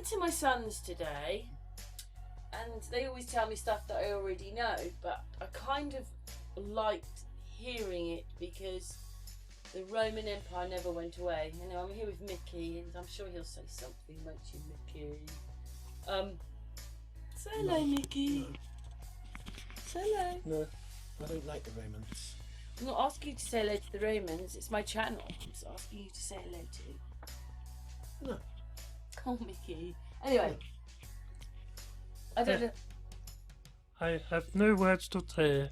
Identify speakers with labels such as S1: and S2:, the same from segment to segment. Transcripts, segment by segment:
S1: to my son's today, and they always tell me stuff that I already know, but I kind of liked hearing it because the Roman Empire never went away. You know, I'm here with Mickey, and I'm sure he'll say something, won't you, Mickey? Say hello, Mickey.
S2: No.
S1: Say hello.
S2: No, I don't like the Romans.
S1: I'm not asking you to say hello to the Romans. It's my channel. I'm just asking you to say hello to.
S2: No.
S1: Oh, Mickey. Anyway, I don't know.
S3: I have no words to say.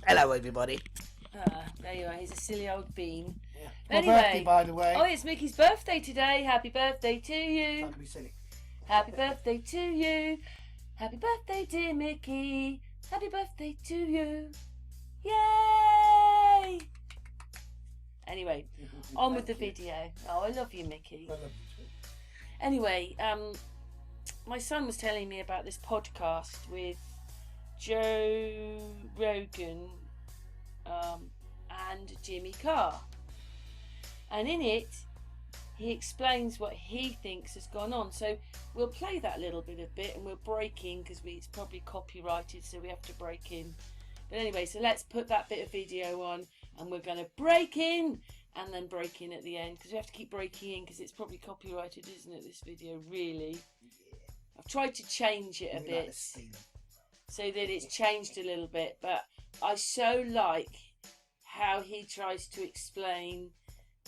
S2: Hello, everybody.
S1: There you are. He's a silly old bean.
S2: Yeah.
S1: Anyway,
S2: My birthday, by the way.
S1: Oh, it's Mickey's birthday today. Happy birthday to you.
S2: Not to be silly.
S1: Happy birthday to you. Happy birthday, dear Mickey. Happy birthday to you. Yay! Anyway, on with the video. Oh, I love you, Mickey.
S2: I love you too.
S1: Anyway, my son was telling me about this podcast with Joe Rogan and Jimmy Carr. And in it, he explains what he thinks has gone on. So we'll play that little bit and we'll break in because it's probably copyrighted, so we have to break in. But anyway, so let's put that bit of video on and we're going to break in and then break in at the end because we have to keep breaking in because it's probably copyrighted, isn't it, this video, really?
S2: Yeah.
S1: I've tried to change it a
S2: We like
S1: bit
S2: to steal 'em.
S1: so that it's changed a little bit, but I so like how he tries to explain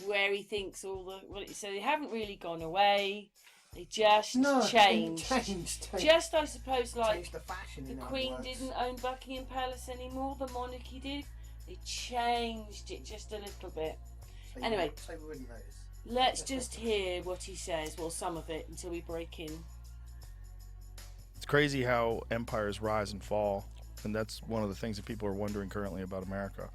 S1: where he thinks all the... Well, so they haven't really gone away, they just changed.
S2: Changed.
S1: Just, I suppose, like
S2: Changed the fashion.
S1: the
S2: in other
S1: Queen
S2: words.
S1: didn't own Buckingham Palace anymore, the monarchy did. They changed it just a little bit.
S2: So
S1: Anyway.
S2: so we wouldn't notice.
S1: Let's just hear what he says, well, some of it, until we break in.
S4: It's crazy how empires rise and fall, and that's one of the things that people are wondering currently about America,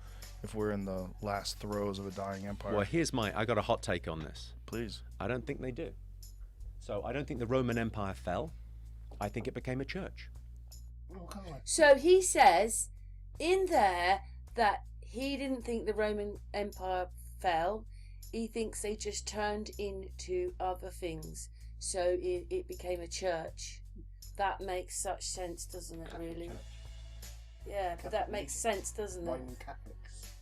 S4: if we're in the last throes of a dying empire.
S5: Well, I got a hot take on this.
S4: Please.
S5: I don't think they do. So I don't think the Roman Empire fell. I think it became a church.
S2: Oh, come on.
S1: So he says in there that he didn't think the Roman Empire fell. He thinks they just turned into other things. So it became a church. That makes such sense, doesn't it, really? Yeah, but that makes sense, doesn't it?
S2: Roman Catholics.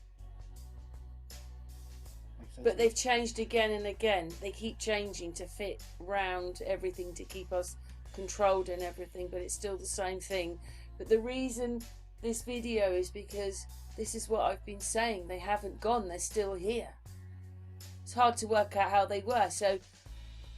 S2: Makes sense.
S1: But they've changed again and again. They keep changing to fit round everything to keep us controlled and everything, but it's still the same thing. But the reason this video is because this is what I've been saying. They haven't gone, they're still here. It's hard to work out how they were. So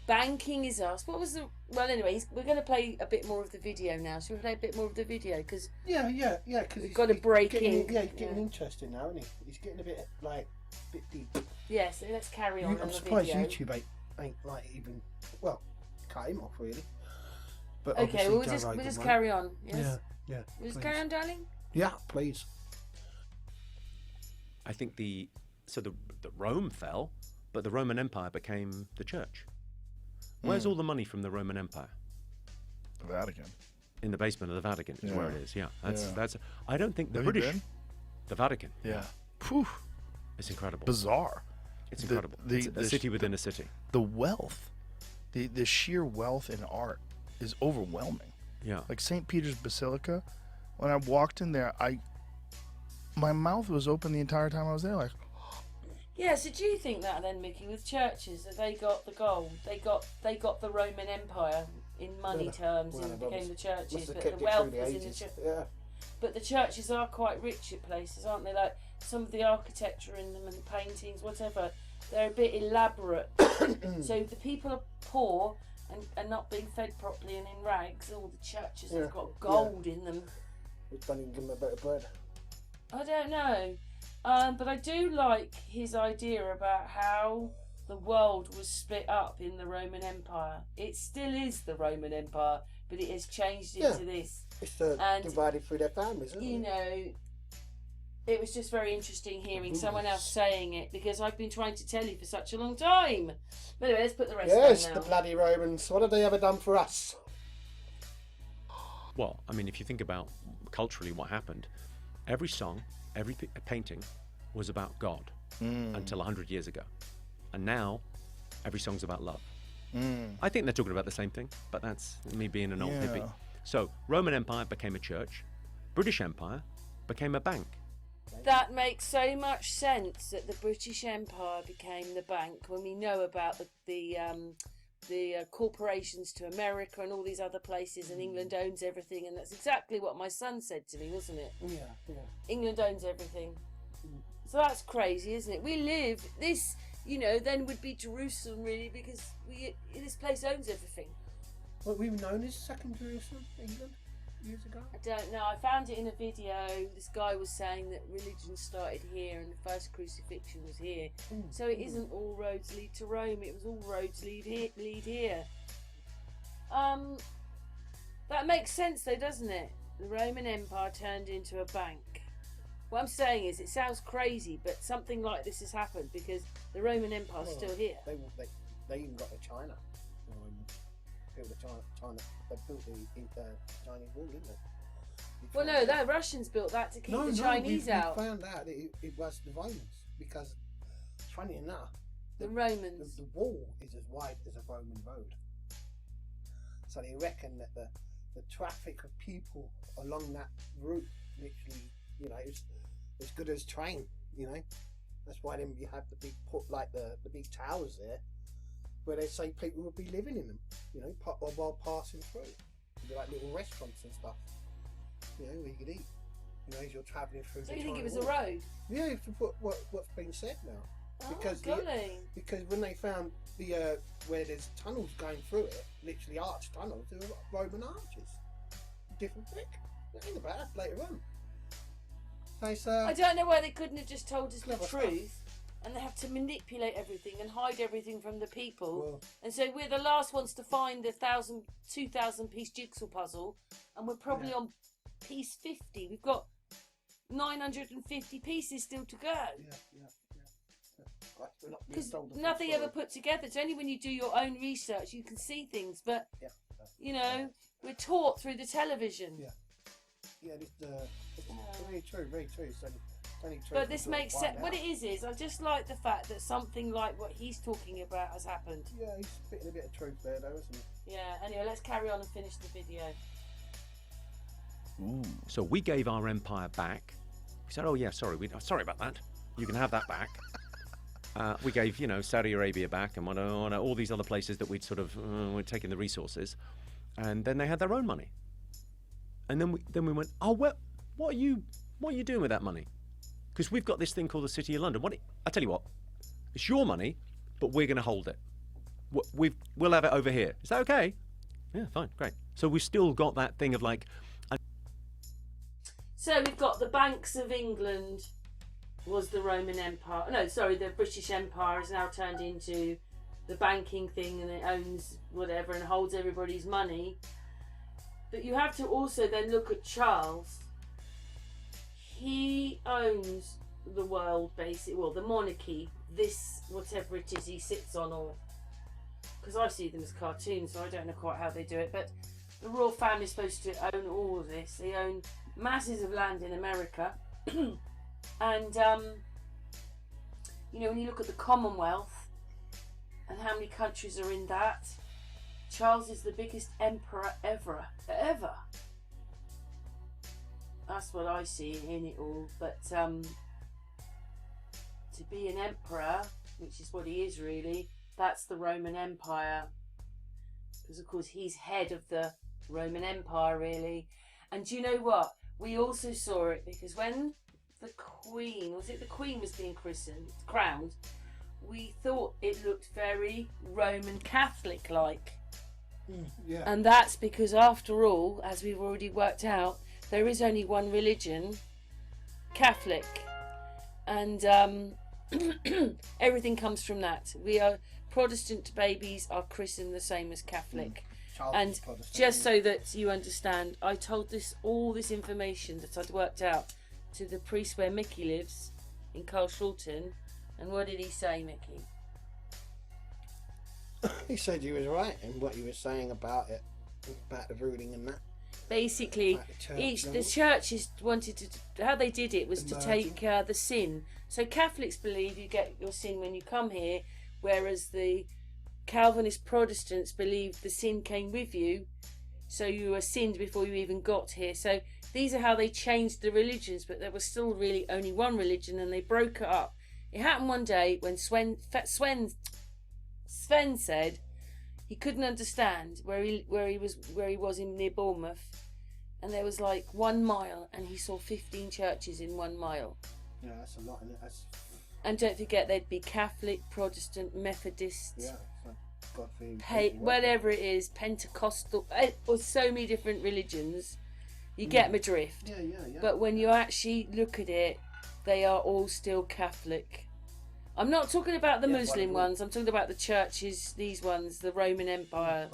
S1: banking is us. What was the... Well, anyway, we're going to play a bit more of the video now. So we play a bit more of the video because
S2: Yeah, because
S1: we've got to break in.
S2: Yeah, he's getting interesting now, isn't he? He's getting a bit deep.
S1: Yeah, so let's carry on
S2: I'm
S1: the
S2: surprised
S1: video.
S2: YouTube ain't like even cut him off really. But
S1: Okay,
S2: obviously
S1: well,
S2: Joe
S1: we'll
S2: Rogan
S1: just
S2: won't.
S1: carry on. Yes?
S2: Yeah.
S1: We'll just
S2: please.
S1: carry on, darling?
S2: Yeah, please.
S5: I think the Rome fell, but the Roman Empire became the church. Where's all the money from the Roman Empire?
S4: The Vatican.
S5: In the basement of the Vatican is where it is. Yeah, that's. I don't think the
S4: Have you
S5: British,
S4: been?
S5: the Vatican.
S4: Yeah. Phew.
S5: It's incredible.
S4: Bizarre.
S5: It's incredible. It's a city within a city.
S4: The wealth, the sheer wealth in art is overwhelming.
S5: Yeah.
S4: Like St. Peter's Basilica, when I walked in there, my mouth was open the entire time I was there. Like,
S1: Yeah, so do you think that then, Mickey, with churches, that they got the gold, they got the Roman Empire in money terms and became the churches, but the wealth was in the church.
S2: Yeah.
S1: But the churches are quite rich at places, aren't they? Like some of the architecture in them and the paintings, whatever, they're a bit elaborate. So the people are poor and not being fed properly and in rags. All the churches have got gold in them.
S2: Which don't even give him a bit of bread.
S1: I don't know. But I do like his idea about how the world was split up in the Roman Empire. It still is the Roman Empire, but it has changed into this.
S2: It's
S1: And,
S2: divided through their families, isn't
S1: You
S2: it?
S1: know, it was just very interesting hearing someone else saying it because I've been trying to tell you for such a long time. But anyway, let's put the rest
S2: Yes,
S1: on
S2: the
S1: now.
S2: bloody Romans. What have they ever done for us?
S5: Well, I mean, if you think about culturally what happened, every song, every painting was about God until 100 years ago. And now, every song's about love. I think they're talking about the same thing, but that's me being an old hippie. So Roman Empire became a church, British Empire became a bank.
S1: That makes so much sense that the British Empire became the bank when we know about the corporations to America and all these other places, and England owns everything, and that's exactly what my son said to me, wasn't it?
S2: Yeah.
S1: England owns everything. So that's crazy, isn't it? We live this, then would be Jerusalem really, because this place owns everything.
S2: What we were known as Second Jerusalem, England, years ago.
S1: I don't know. I found it in a video. This guy was saying that religion started here and the first crucifixion was here. So it isn't all roads lead to Rome. It was all roads lead here. That makes sense though, doesn't it? The Roman Empire turned into a bank. What I'm saying is, it sounds crazy, but something like this has happened because the Roman Empire's still here.
S2: They even got to China. Built China. They built the Chinese wall, didn't they?
S1: Well, no, the Russians built that to keep the Chinese out.
S2: We found out it was the Romans, because, funny enough,
S1: the Romans.
S2: The wall is as wide as a Roman road. So they reckon that the traffic of people along that route, literally, it's as good as train. That's why then you have the big the big towers there, where they say people would be living in them, while passing through. It'd be like little restaurants and stuff, where you could eat, as you're travelling through.
S1: So you think it was a road?
S2: Yeah, it's what's been said now. Because because when they found where there's tunnels going through it, literally arched tunnels, there were Roman arches, different thick. Think about that later on. So
S1: I don't know why they couldn't have just told us the truth. And they have to manipulate everything and hide everything from the people. And so we're the last ones to find the 2,000 piece jigsaw puzzle, and we're probably on piece 50. We've got 950 pieces still to go. Because nothing ever put together. It's only when you do your own research you can see things. But we're taught through the television.
S2: It's very true. Very true. So,
S1: but this makes sense. What it is I just like the fact that something like what he's talking about has happened.
S2: Yeah, he's spitting a bit of truth there, though, isn't he?
S1: Yeah. Anyway, let's carry on and finish the video.
S5: So we gave our empire back. We said, "Oh yeah, sorry about that. You can have that back." We gave, Saudi Arabia back and all these other places that we'd sort of we'd taken the resources, and then they had their own money. And then we went, "Oh well, what are you doing with that money?" Because we've got this thing called the City of London. I tell you what, it's your money, but we're going to hold it. We'll have it over here. Is that okay? Yeah, fine, great. So we've still got that thing of like.
S1: So we've got the banks of England was the Roman Empire. No, sorry, the British Empire has now turned into the banking thing, and it owns whatever and holds everybody's money. But you have to also then look at Charles. He owns the world, basically, well, the monarchy, this, whatever it is he sits on, or because I see them as cartoons, so I don't know quite how they do it, but the royal family is supposed to own all of this. They own masses of land in America, and when you look at the Commonwealth and how many countries are in that, Charles is the biggest emperor ever. That's what I see in it all. But to be an emperor, which is what he is really, that's the Roman Empire. Because of course he's head of the Roman Empire really. And do you know what? We also saw it because when the Queen was being crowned, we thought it looked very Roman Catholic like.
S2: Yeah.
S1: And that's because after all, as we've already worked out, there is only one religion, Catholic, and everything comes from that. We are Protestant babies are christened the same as Catholic. And just so that you understand, I told all this information that I'd worked out to the priest where Mickey lives in Carlshorton, and what did he say, Mickey?
S2: He said you was right in what you were saying about it, about the ruling and that.
S1: Basically, the churches wanted to. How they did it was to take the sin. So Catholics believe you get your sin when you come here, whereas the Calvinist Protestants believe the sin came with you, so you were sinned before you even got here. So these are how they changed the religions, but there was still really only one religion, and they broke it up. It happened one day when Sven said he couldn't understand where he was in near Bournemouth, and there was like 1 mile, and he saw 15 churches in 1 mile.
S2: Yeah, that's a lot, isn't it? That's...
S1: And don't forget, there'd be Catholic, Protestant, Methodist,
S2: Yeah, so God feed
S1: whatever it is, Pentecostal, or so many different religions. You get my drift.
S2: Yeah.
S1: But when you actually look at it, they are all still Catholic. I'm not talking about the Muslim ones. I'm talking about the churches, these ones, the Roman Empire.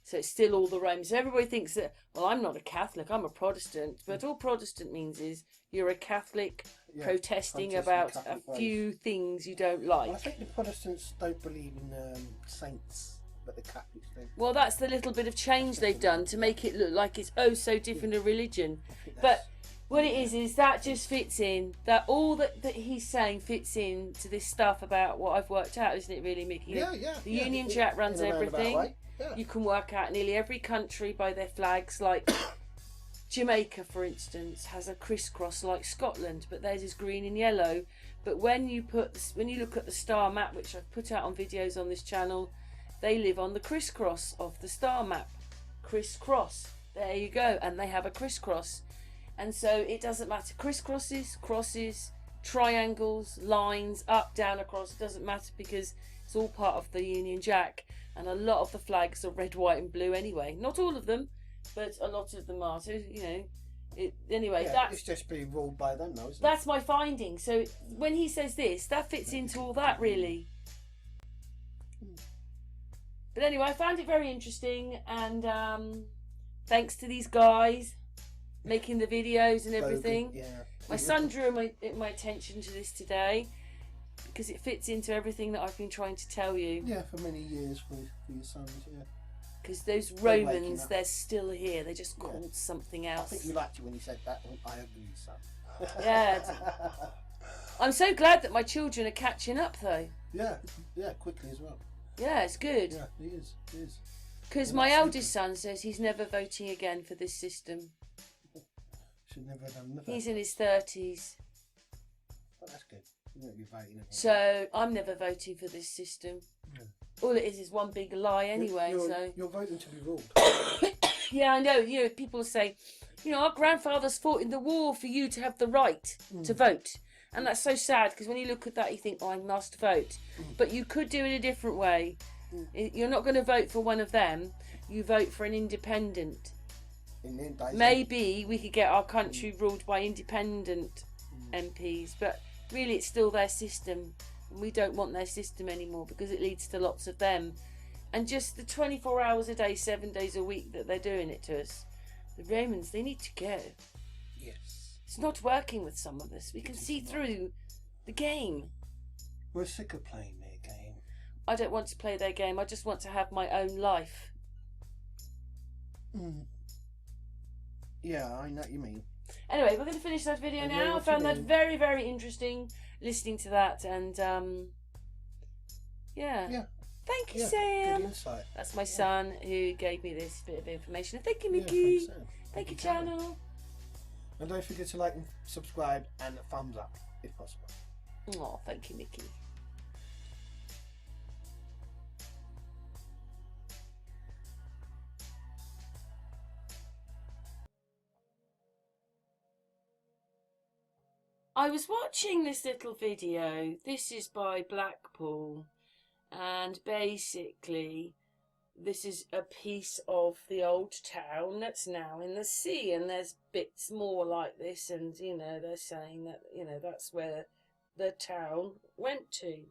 S1: So it's still all the Romans. So everybody thinks that, well, I'm not a Catholic, I'm a Protestant. But all Protestant means is you're a Catholic protesting about Catholic a few things you don't like.
S2: Well, I think the Protestants don't believe in saints, but the Catholics do.
S1: Well, that's the little bit of change they've done to make it look like it's oh so different a religion. But what it is that just fits in, that all that he's saying fits in to this stuff about what I've worked out, isn't it really, Mickey?
S2: Yeah.
S1: The Union Jack runs everything.
S2: Yeah.
S1: You can work out nearly every country by their flags, like Jamaica, for instance, has a crisscross like Scotland, but theirs is green and yellow. But when you look at the star map, which I've put out on videos on this channel, they live on the crisscross of the star map. Crisscross. There you go. And they have a crisscross. And so it doesn't matter. Crisscrosses, crosses, triangles, lines, up, down, across. It doesn't matter because it's all part of the Union Jack. And a lot of the flags are red, white and blue anyway. Not all of them, but a lot of them are. So, anyway,
S2: it's just being ruled by them though, isn't it?
S1: That's my finding. So when he says this, that fits into all that really. But anyway, I found it very interesting, and thanks to these guys making the videos and everything. My son drew my attention to this today because it fits into everything that I've been trying to tell you.
S2: Yeah, for many years for your sons,
S1: Because those Romans, they're still here. They just called something else.
S2: I think you liked it when you said that. I agree, son.
S1: Yeah. I'm so glad that my children are catching up, though.
S2: Yeah, quickly as well.
S1: Yeah, it's good.
S2: Yeah, he is.
S1: Because my eldest son says he's never voting again for this system.
S2: Should never have done nothing.
S1: He's in his 30s.
S2: But that's good. You won't be voting.
S1: So I'm never voting for this system.
S2: Yeah.
S1: All it is one big lie anyway.
S2: You're voting to be ruled.
S1: Yeah, I know. People say, our grandfathers fought in the war for you to have the right to vote. And that's so sad because when you look at that, you think, oh, I must vote. But you could do it a different way. You're not going to vote for one of them. You vote for an independent. Maybe we could get our country ruled by independent MPs, but really it's still their system. And we don't want their system anymore because it leads to lots of them. And just the 24 hours a day, 7 days a week that they're doing it to us. The Romans, they need to go.
S2: Yes.
S1: It's not working with some of us. We can see through the game.
S2: We're sick of playing their game.
S1: I don't want to play their game. I just want to have my own life.
S2: Yeah, I know what you mean.
S1: Anyway, we're going to finish that video now. I found that very, very interesting listening to that, and yeah. Thank you, Sam.
S2: Good insight.
S1: That's my son who gave me this bit of information. Thank you, Mickey. Thank you, channel.
S2: And don't forget to like and subscribe and a thumbs up if possible.
S1: Oh, thank you, Mickey. I was watching this little video. This is by Blackpool, and basically this is a piece of the old town that's now in the sea, and there's bits more like this, and they're saying that that's where the town went to.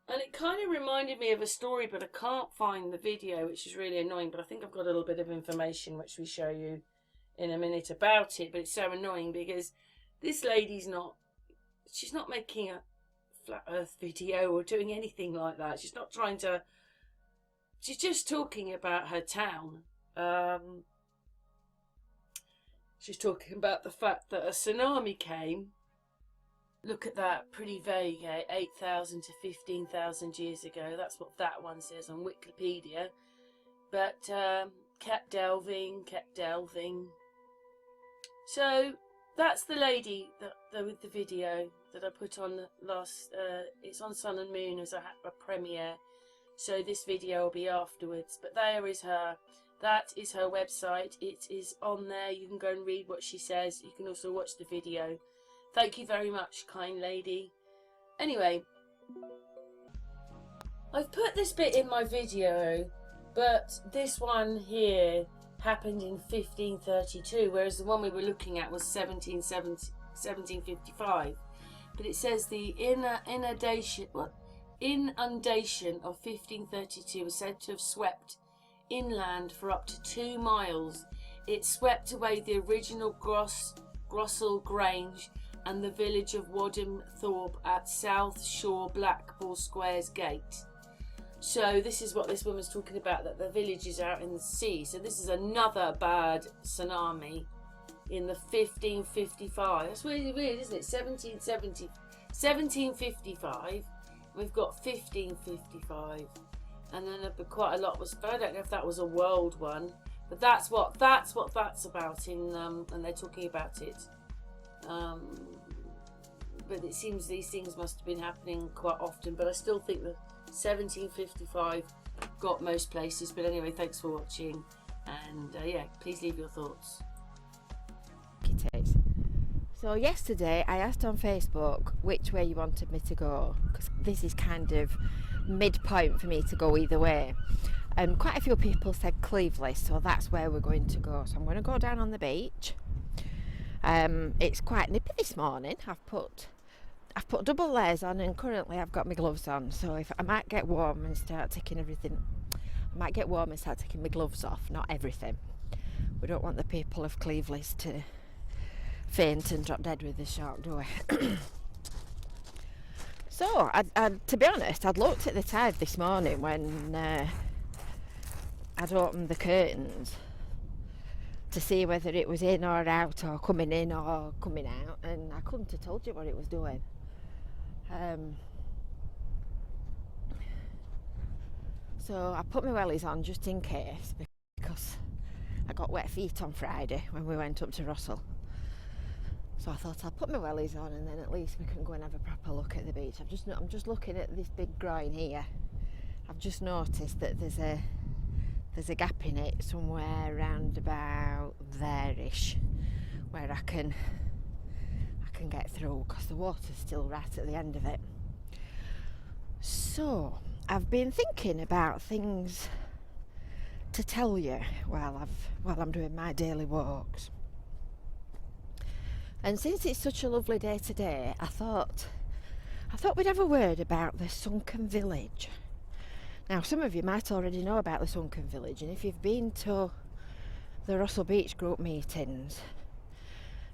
S1: And it kind of reminded me of a story, but I can't find the video, which is really annoying, but I think I've got a little bit of information which we show you in a minute about it. But it's so annoying because this lady's she's not making a flat earth video or doing anything like that. She's not trying to, she's just talking about her town. She's talking about the fact that a tsunami came look at that, pretty vague, 8,000 to 15,000 years ago. That's what that one says on Wikipedia. But kept delving. So that's the lady that with the video that I put on last. It's on Sun and Moon as a premiere. So this video will be afterwards. But there is her. That is her website. It is on there. You can go and read what she says. You can also watch the video. Thank you very much, kind lady. Anyway, I've put this bit in my video, but this one here happened in 1532, whereas the one we were looking at was 1755. But it says the inundation of 1532 was said to have swept inland for up to 2 miles. It swept away the original Grossel Grange and the village of Wadham Thorpe at South Shore Blackpool Square's Gate. So this is what this woman's talking about, that the village is out in the sea. So this is another bad tsunami in the 1555. That's really weird, isn't it? 1755. We've got 1555. And then quite a lot was, but I don't know if that was a world one. But that's what that's about in and they're talking about it. But it seems these things must have been happening quite often. But I still think that 1755 got most places. But anyway, thanks for watching, and yeah, please leave your thoughts.
S6: It is. So yesterday I asked on Facebook which way you wanted me to go, because this is kind of midpoint for me to go either way. And quite a few people said Cleveland, so that's where we're going to go. So I'm going to go down on the beach. It's quite nippy this morning. I've put double layers on, and currently I've got my gloves on. So if I might get warm and start taking everything, I might get warm and start taking my gloves off. Not everything. We don't want the people of Cleveland to faint and drop dead with the shock, do we? So, to be honest, I'd looked at the tide this morning when I'd opened the curtains to see whether it was in or out, or coming in or coming out, and I couldn't have told you what it was doing. So I put my wellies on just in case, because I got wet feet on Friday when we went up to Russell. So I thought I'll put my wellies on, and then at least we can go and have a proper look at the beach. I'm just looking at this big groin here. I've just noticed that there's a gap in it somewhere around about there-ish, where I can get through, because the water's still right at the end of it. So I've been thinking about things to tell you while I'm doing my daily walks. And since it's such a lovely day today, I thought we'd have a word about the sunken village. Now, some of you might already know about the sunken village, and if you've been to the Russell Beach group meetings,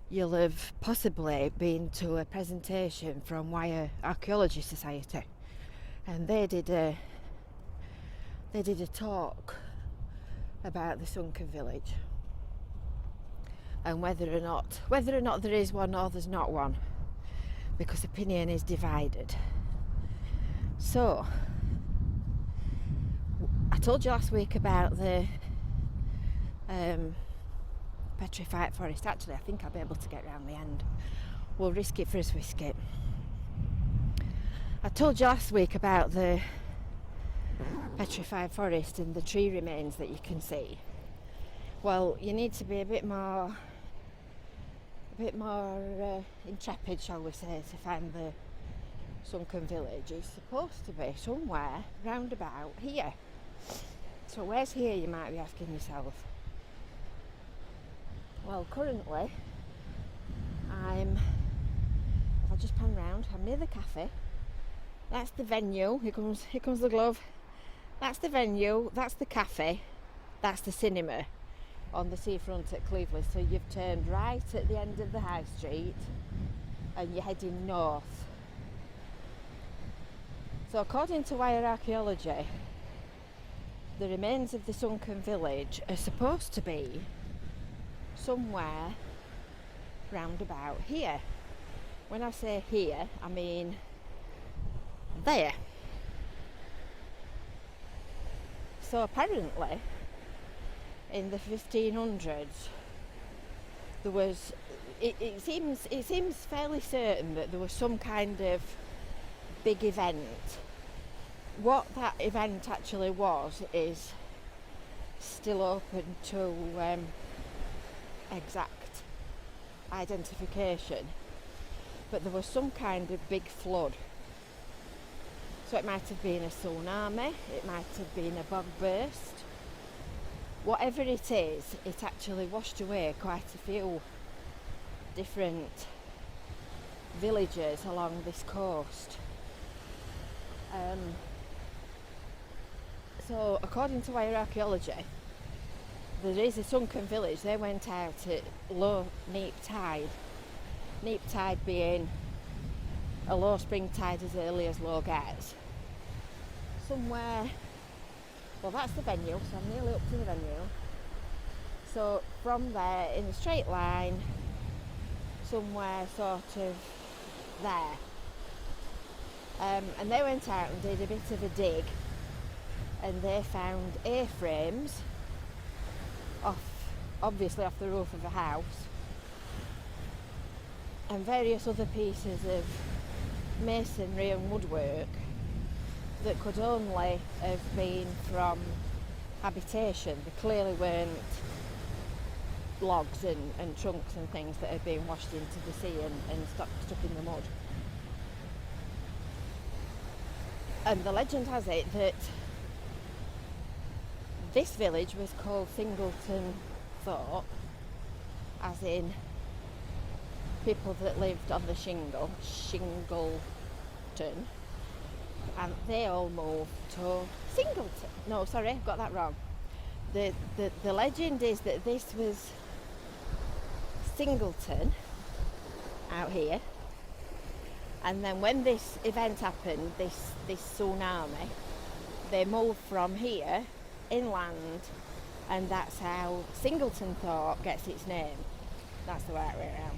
S6: you'll have possibly been to a presentation from Wire Archaeology Society, and they did a talk about the sunken village, and whether or not there is one or there's not one, because opinion is divided. So I told you last week about the petrified forest. Actually, I think I'll be able to get round the end. We'll risk it for a whiskey. I told you last week about the petrified forest and the tree remains that you can see. Well, you need to be a bit more intrepid, shall we say, to find the sunken village. It's supposed to be somewhere round about here. So where's here, you might be asking yourself? Well, currently if I just pan round, I'm near the cafe. That's the venue. Here comes the glove. That's the venue, that's the cafe, that's the cinema on the seafront at Cleveland. So you've turned right at the end of the high street and you're heading north. So according to Wire Archaeology, the remains of the sunken village are supposed to be somewhere round about here. When I say here, I mean there. So apparently, in the 1500s, there was. It seems fairly certain that there was some kind of big event. What that event actually was is still open to exact identification, but there was some kind of big flood. So it might have been a tsunami, it might have been a bog burst. Whatever it is, it actually washed away quite a few different villages along this coast. So according to our archaeology, there is a sunken village. They went out at low neap tide. Neap tide being a low spring tide as early as low gets. Somewhere, well, that's the venue, so I'm nearly up to the venue. So from there, in a straight line, somewhere sort of there. And they went out and did a bit of a dig, and they found A-frames obviously off the roof of a house, and various other pieces of masonry and woodwork that could only have been from habitation. They clearly weren't logs and trunks and things that had been washed into the sea and stuck in the mud. And the legend has it that this village was called Singleton Thorpe, as in people that lived on the Shingleton, and they all moved to Singleton. No, sorry, I've got that wrong. The legend is that this was Singleton out here, and then when this event happened, this tsunami, they moved from here inland, and that's how Singleton Thorpe gets its name. That's the right way around.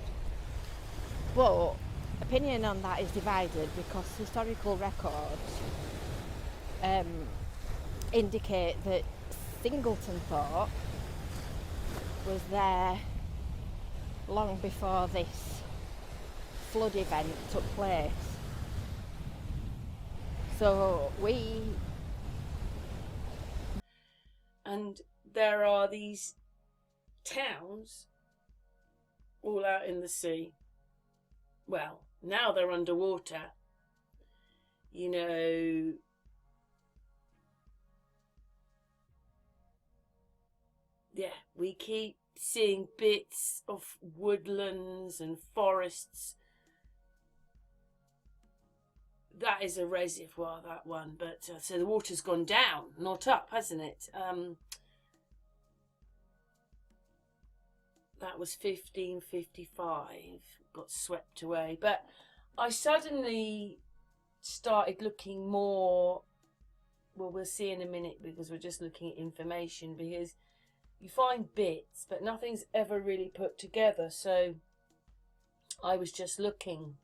S6: But opinion on that is divided, because historical records indicate that Singleton Thorpe was there long before this flood event took place. So
S1: and there are these towns all out in the sea. Well, now they're underwater. You know, yeah, we keep seeing bits of woodlands and forests. That is a reservoir, that one, but so the water's gone down, not up, hasn't it? That was 1555, got swept away. But I suddenly started looking more, well, we'll see in a minute, because we're just looking at information, because you find bits, but nothing's ever really put together. So I was just looking.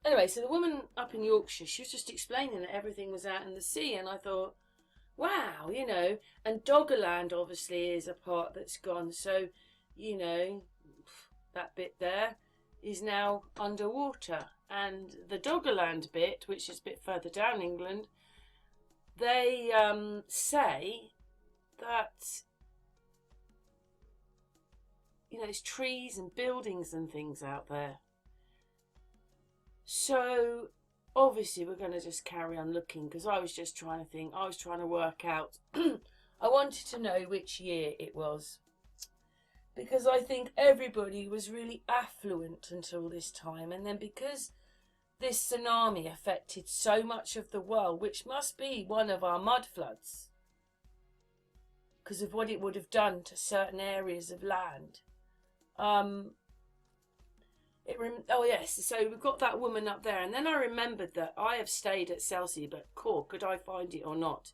S1: Anyway, so the woman up in Yorkshire, she was just explaining that everything was out in the sea, and I thought, wow, you know, and Doggerland obviously is a part that's gone, so, you know, that bit there is now underwater, and the Doggerland bit, which is a bit further down England, they say that, you know, there's trees and buildings and things out there. So obviously we're going to just carry on looking, because I was just trying to think, I was trying to work out, I wanted to know which year it was, because I think everybody was really affluent until this time, and then because this tsunami affected so much of the world, which must be one of our mud floods, because of what it would have done to certain areas of land. Oh yes, so we've got that woman up there, and then I remembered that I have stayed at Chelsea, but cool, could I find it or not?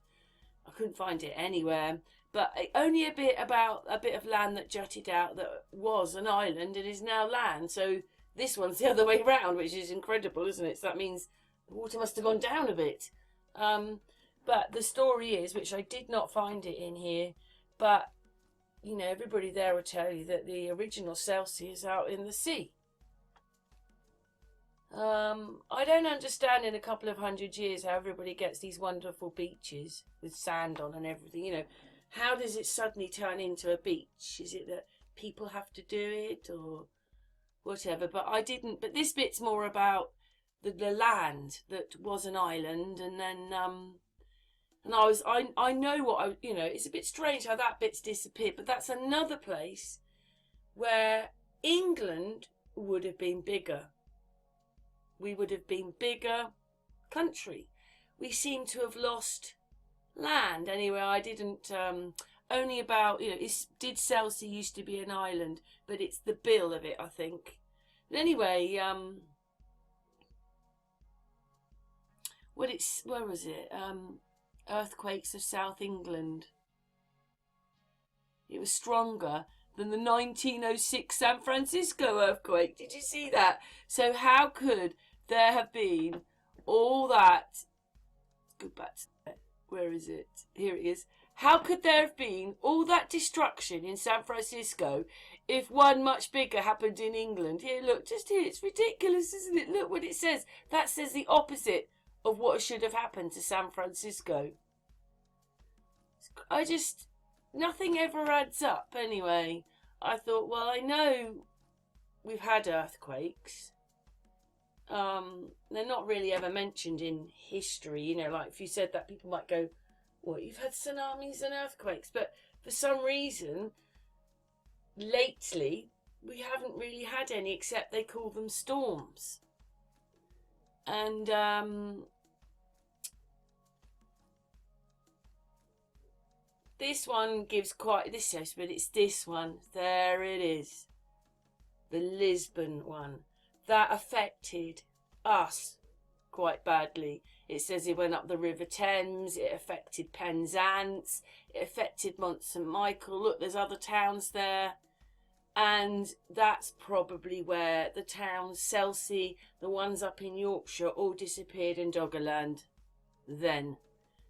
S1: I couldn't find it anywhere. But only a bit of land that jutted out that was an island and is now land. So this one's the other way round, which is incredible, isn't it? So that means the water must have gone down a bit. But the story is, which I did not find it in here, but you know, everybody there will tell you that the original Chelsea is out in the sea. I don't understand in a couple of 100 years how everybody gets these wonderful beaches with sand on and everything. You know, how does it suddenly turn into a beach? Is it that people have to do it or whatever? But I didn't. But this bit's more about the land that was an island, and then and I know what I, you know, it's a bit strange how that bit's disappeared, but that's another place where England would have been bigger. We would have been bigger country. We seem to have lost land. Anyway, I didn't, only about, you know, did Chelsea used to be an island, but it's the bill of it, I think. But anyway, where was it? Earthquakes of South England. It was stronger than the 1906 San Francisco earthquake. Did you see that? So how could there have been all that? Go back to that. Where is it? Here it is. How could there have been all that destruction in San Francisco if one much bigger happened in England? Here, look, just here. It's ridiculous, isn't it? Look what it says. That says the opposite of what should have happened to San Francisco. Nothing ever adds up anyway. I thought, well, I know we've had earthquakes. They're not really ever mentioned in history, you know, like if you said that, people might go, what, you've had tsunamis and earthquakes? But for some reason, lately, we haven't really had any, except they call them storms. And this one gives quite this, but it's this one. There it is. The Lisbon one. That affected us quite badly. It says it went up the River Thames. It affected Penzance. It affected Mont St Michael. Look, there's other towns there. And that's probably where the towns, Chelsea, the ones up in Yorkshire, all disappeared in Doggerland. Then,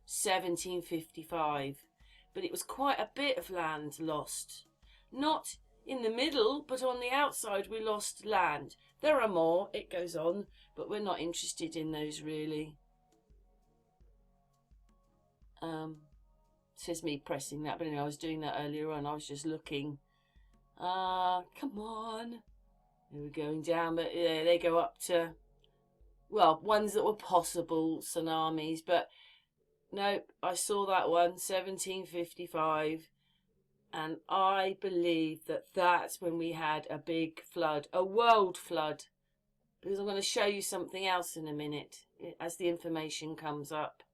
S1: 1755. But it was quite a bit of land lost. Not in the middle, but on the outside we lost land. There are more, it goes on, but we're not interested in those really. Says me pressing that, but anyway, I was doing that earlier on. I was just looking. Come on. They were going down, but yeah, they go up to, well, ones that were possible tsunamis, but nope, I saw that one, 1755, and I believe that that's when we had a big flood, a world flood, because I'm going to show you something else in a minute as the information comes up.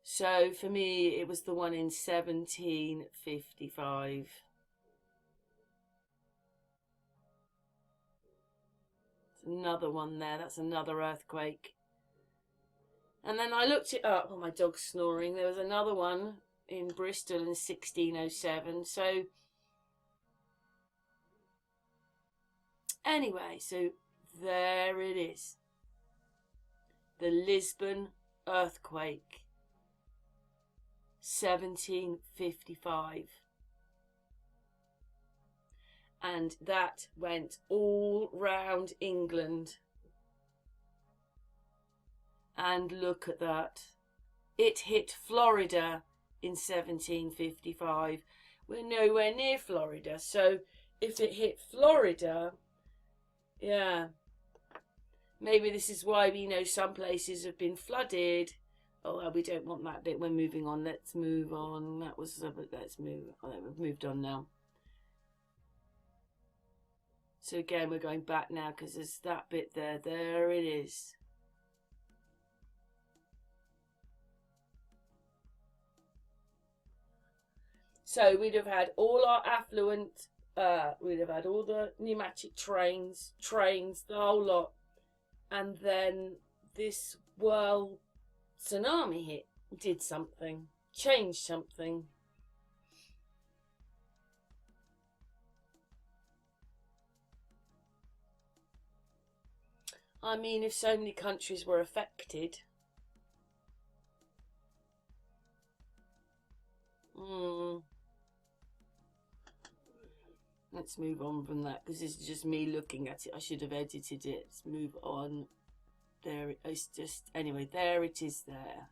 S1: So for me, it was the one in 1755. There's another one there, that's another earthquake. And then I looked it up. Oh, my dog's snoring. There was another one in Bristol in 1607. So, anyway, so there it is. The Lisbon earthquake, 1755. And that went all round England. And look at that. It hit Florida in 1755. We're nowhere near Florida. So if it hit Florida, yeah. Maybe this is why we know some places have been flooded. Oh, well, we don't want that bit. We're moving on. Let's move on. That was, let's move. Oh, we've moved on now. So again, we're going back now because there's that bit there. There it is. So we'd have had all our affluent, we'd have had all the pneumatic trains, the whole lot. And then this tsunami hit, did something, changed something. I mean, if so many countries were affected. Let's move on from that, because this is just me looking at it. I should have edited it. Let's move on. There, it's just, anyway, there it is there.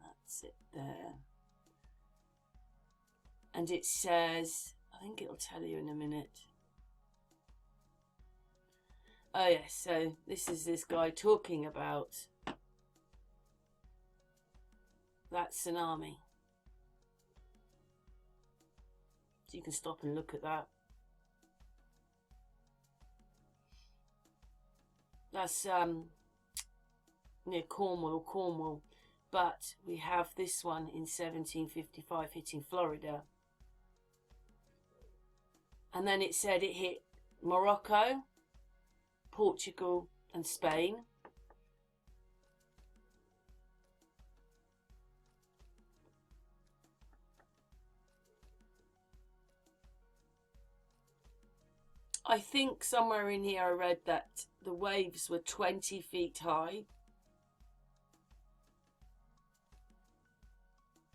S1: That's it there. And it says, I think it'll tell you in a minute. Oh yes, so this is this guy talking about that tsunami. So you can stop and look at that. That's near Cornwall, but we have this one in 1755 hitting Florida. And then it said it hit Morocco, Portugal and Spain. I think somewhere in here I read that the waves were 20 feet high.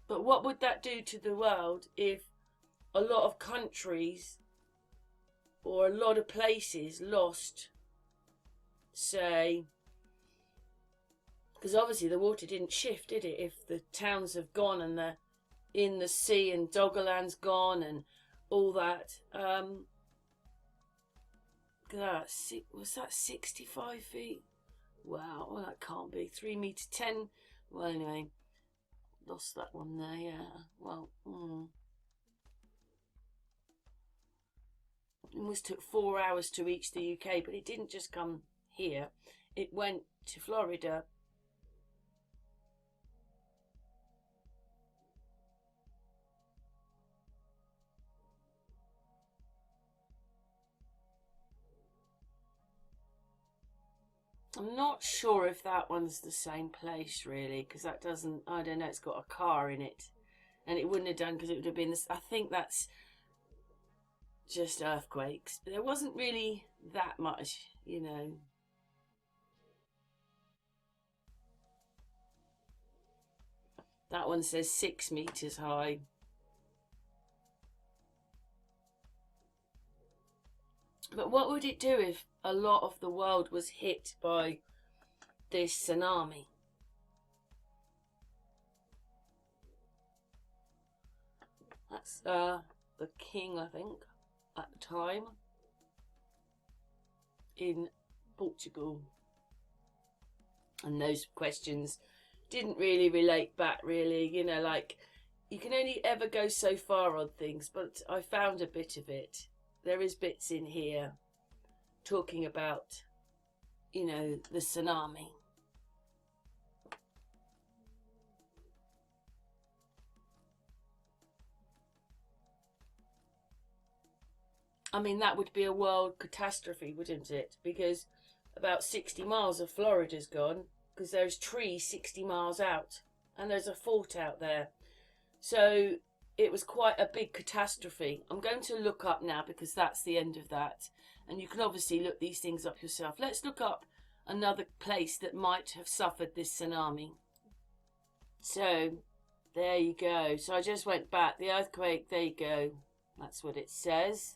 S1: But what would that do to the world if a lot of countries or a lot of places lost, say, because obviously the water didn't shift, did it? If the towns have gone and they're in the sea and Doggerland's gone and all that. Was that 65 feet? Wow, well that can't be. 3 meters 10. Well, anyway, lost that one there. Yeah. Well, it almost took 4 hours to reach the UK, but it didn't just come here. It went to Florida. I'm not sure if that one's the same place really, because that doesn't, I don't know, it's got a car in it. And it wouldn't have done, because it would have been this, I think that's just earthquakes. But there wasn't really that much, you know. That one says 6 meters high. But what would it do if a lot of the world was hit by this tsunami? That's the king, I think, at the time in Portugal. And those questions didn't really relate back, really. You know, like, you can only ever go so far on things, but I found a bit of it. There is bits in here talking about, you know, the tsunami. I mean, that would be a world catastrophe, wouldn't it? Because about 60 miles of Florida's gone, because there's trees 60 miles out, and there's a fort out there. So it was quite a big catastrophe. I'm going to look up now, because that's the end of that. And you can obviously look these things up yourself. Let's look up another place that might have suffered this tsunami. So, there you go. So I just went back. The earthquake, there you go. That's what it says.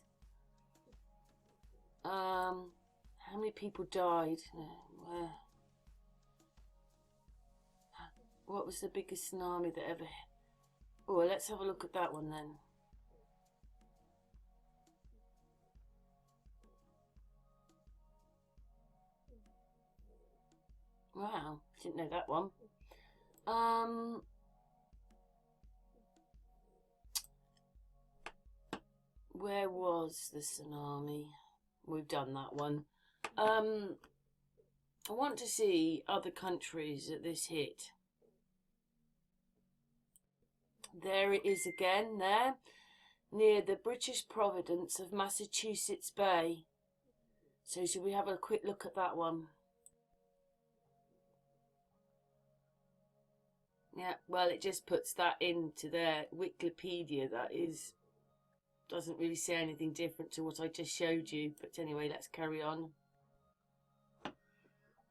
S1: How many people died? What was the biggest tsunami that ever hit? Oh, let's have a look at that one then. Wow, didn't know that one. Where was the tsunami? We've done that one. I want to see other countries that this hit. There it is again, there, near the British Providence of Massachusetts Bay. So should we have a quick look at that one? Yeah, well, it just puts that into their Wikipedia. That doesn't really say anything different to what I just showed you. But anyway, let's carry on.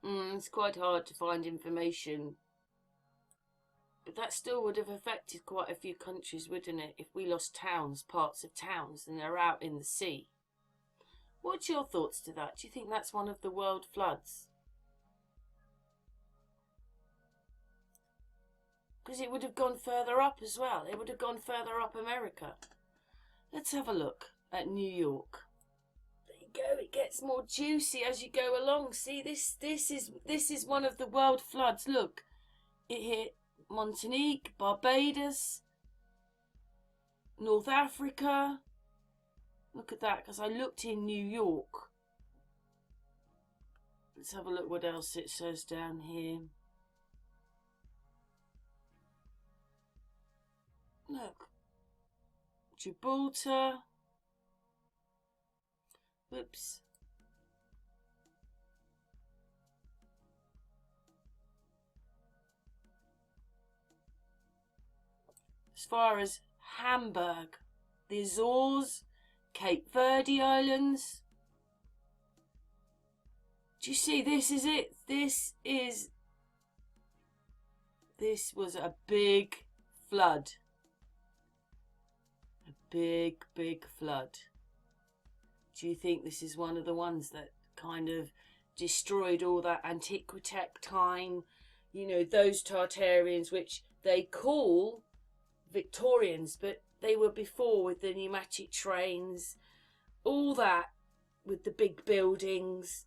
S1: It's quite hard to find information. But that still would have affected quite a few countries, wouldn't it? If we lost towns, parts of towns, and they're out in the sea. What's your thoughts to that? Do you think that's one of the world floods? Because it would have gone further up as well. It would have gone further up America. Let's have a look at New York. There you go. It gets more juicy as you go along. See, this is one of the world floods. Look, it hit Martinique, Barbados, North Africa. Look at that, because I looked in New York. Let's have a look what else it says down here. Look. Gibraltar. Whoops. As far as Hamburg, the Azores, Cape Verde Islands. Do you see? This is it. This was a big flood. A big, big flood. Do you think this is one of the ones that kind of destroyed all that Antiquitech time? You know, those Tartarians, which they call Victorians, but they were before with the pneumatic trains, all that with the big buildings,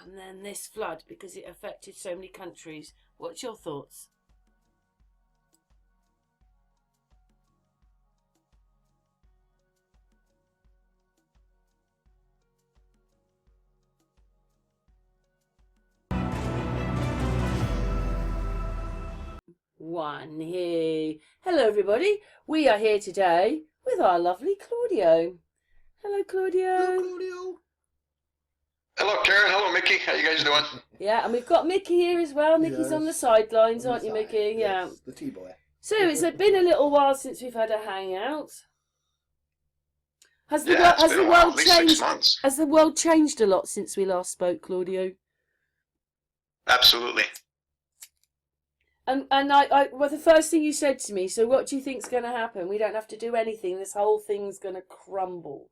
S1: and then this flood because it affected so many countries. What's your thoughts? One here. Hello everybody, we are here today with our lovely Claudio. Hello Claudio.
S2: Hello, Claudio.
S7: Hello Karen, hello Mickey, how you guys doing?
S1: Yeah, and we've got Mickey here as well. Mickey's
S2: Yes.
S1: on the sidelines,
S2: On the
S1: aren't you,
S2: side,
S1: Mickey? Yeah.
S2: yes, the T-boy.
S1: So it's been a little while since we've had a hangout. Has the,
S7: Yeah, it's
S1: has
S7: been
S1: the
S7: a while,
S1: world
S7: at least 6
S1: changed?
S7: months.
S1: Has the world changed a lot since we last spoke, Claudio?
S7: Absolutely.
S1: And well, the first thing you said to me, so what do you think's going to happen? We don't have to do anything. This whole thing's going to crumble.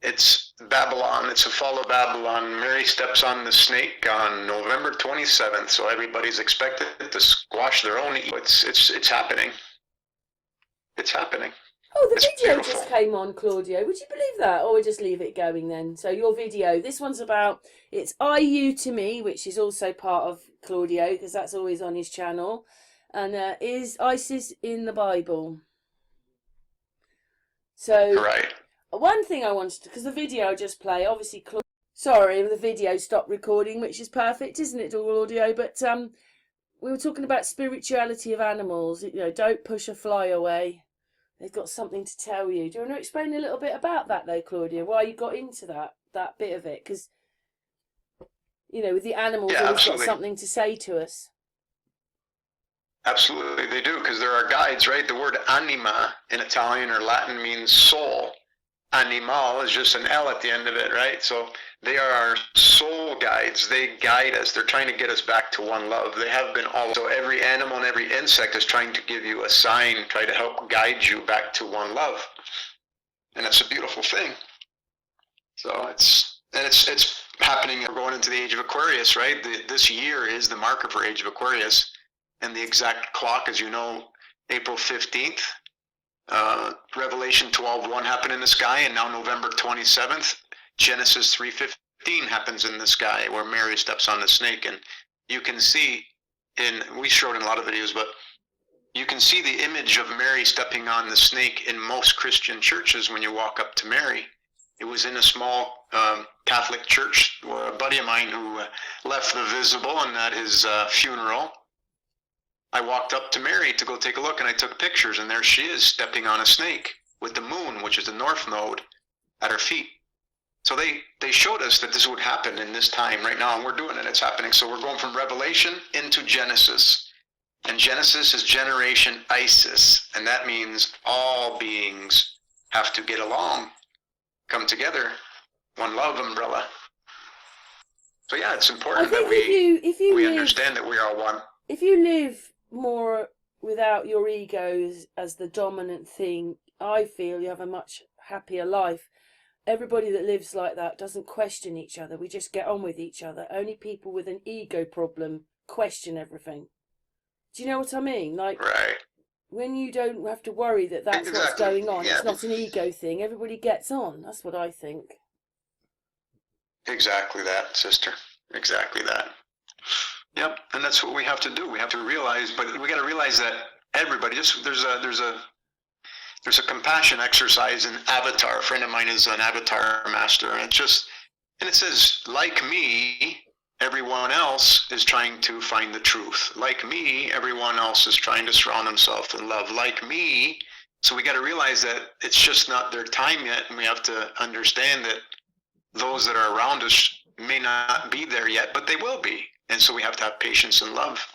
S7: It's Babylon, it's a fall of Babylon. Mary steps on the snake on November 27th, so everybody's expected to squash their own ego. It's happening. It's happening.
S1: Oh, the
S7: It's
S1: video
S7: beautiful.
S1: just came on, Claudio. Would you believe that? Or we just leave it going then? So your video, this one's about, it's IU to me, which is also part of Claudio, because that's always on his channel. And is ISIS in the Bible? So,
S7: Right.
S1: one thing I wanted to, because the video just play, obviously, sorry, the video stopped recording, which is perfect, isn't it, Claudio? But we were talking about spirituality of animals. You know, don't push a fly away. They've got something to tell you. Do you want to explain a little bit about that, though, Claudia? Why you got into that bit of it? Because, you know, with the animals,
S7: Yeah,
S1: they've got
S7: absolutely.
S1: something to say to us.
S7: Absolutely, they do, because there are guides, right? The word anima in Italian or Latin means soul. Animal is just an L at the end of it, right? So they are our soul guides. They guide us. They're trying to get us back to one love. They have been also. Every animal and every insect is trying to give you a sign, try to help guide you back to one love. And it's a beautiful thing. So it's happening. We're going into the age of Aquarius, right? This year is the marker for age of Aquarius. And the exact clock, as you know, April 15th. Revelation 12:1 happened in the sky, and now November 27th, Genesis 3:15 happens in the sky, where Mary steps on the snake, and you can see we showed in a lot of videos, but you can see the image of Mary stepping on the snake in most Christian churches when you walk up to Mary. It was in a small Catholic church, where a buddy of mine who left the visible, and at his funeral, I walked up to Mary to go take a look, and I took pictures, and there she is stepping on a snake with the moon, which is the north node, at her feet. So they showed us that this would happen in this time right now, and we're doing it. It's happening. So we're going from Revelation into Genesis. And Genesis is generation Isis, and that means all beings have to get along, come together, one love umbrella. So yeah, it's
S1: I
S7: important
S1: think
S7: that
S1: if you
S7: we
S1: live,
S7: understand that we are one.
S1: if you live more without your ego as the dominant thing, I feel you have a much happier life. Everybody that lives like that doesn't question each other. We just get on with each other. Only people with an ego problem question everything. Do you know what I mean? Like,
S7: Right.
S1: when you don't have to worry that that's what's
S7: Exactly.
S1: going on,
S7: Yeah.
S1: it's not an ego thing. Everybody gets on. That's what I think.
S7: Exactly that, sister. Exactly that. Yep, and that's what we have to do. We have to realize, but we got to realize that everybody. Just there's a compassion exercise in Avatar. A friend of mine is an Avatar master, and it says, like me, everyone else is trying to find the truth. Like me, everyone else is trying to surround themselves in love. Like me, so we got to realize that it's just not their time yet, and we have to understand that those that are around us may not be there yet, but they will be. And so we have to have patience and love.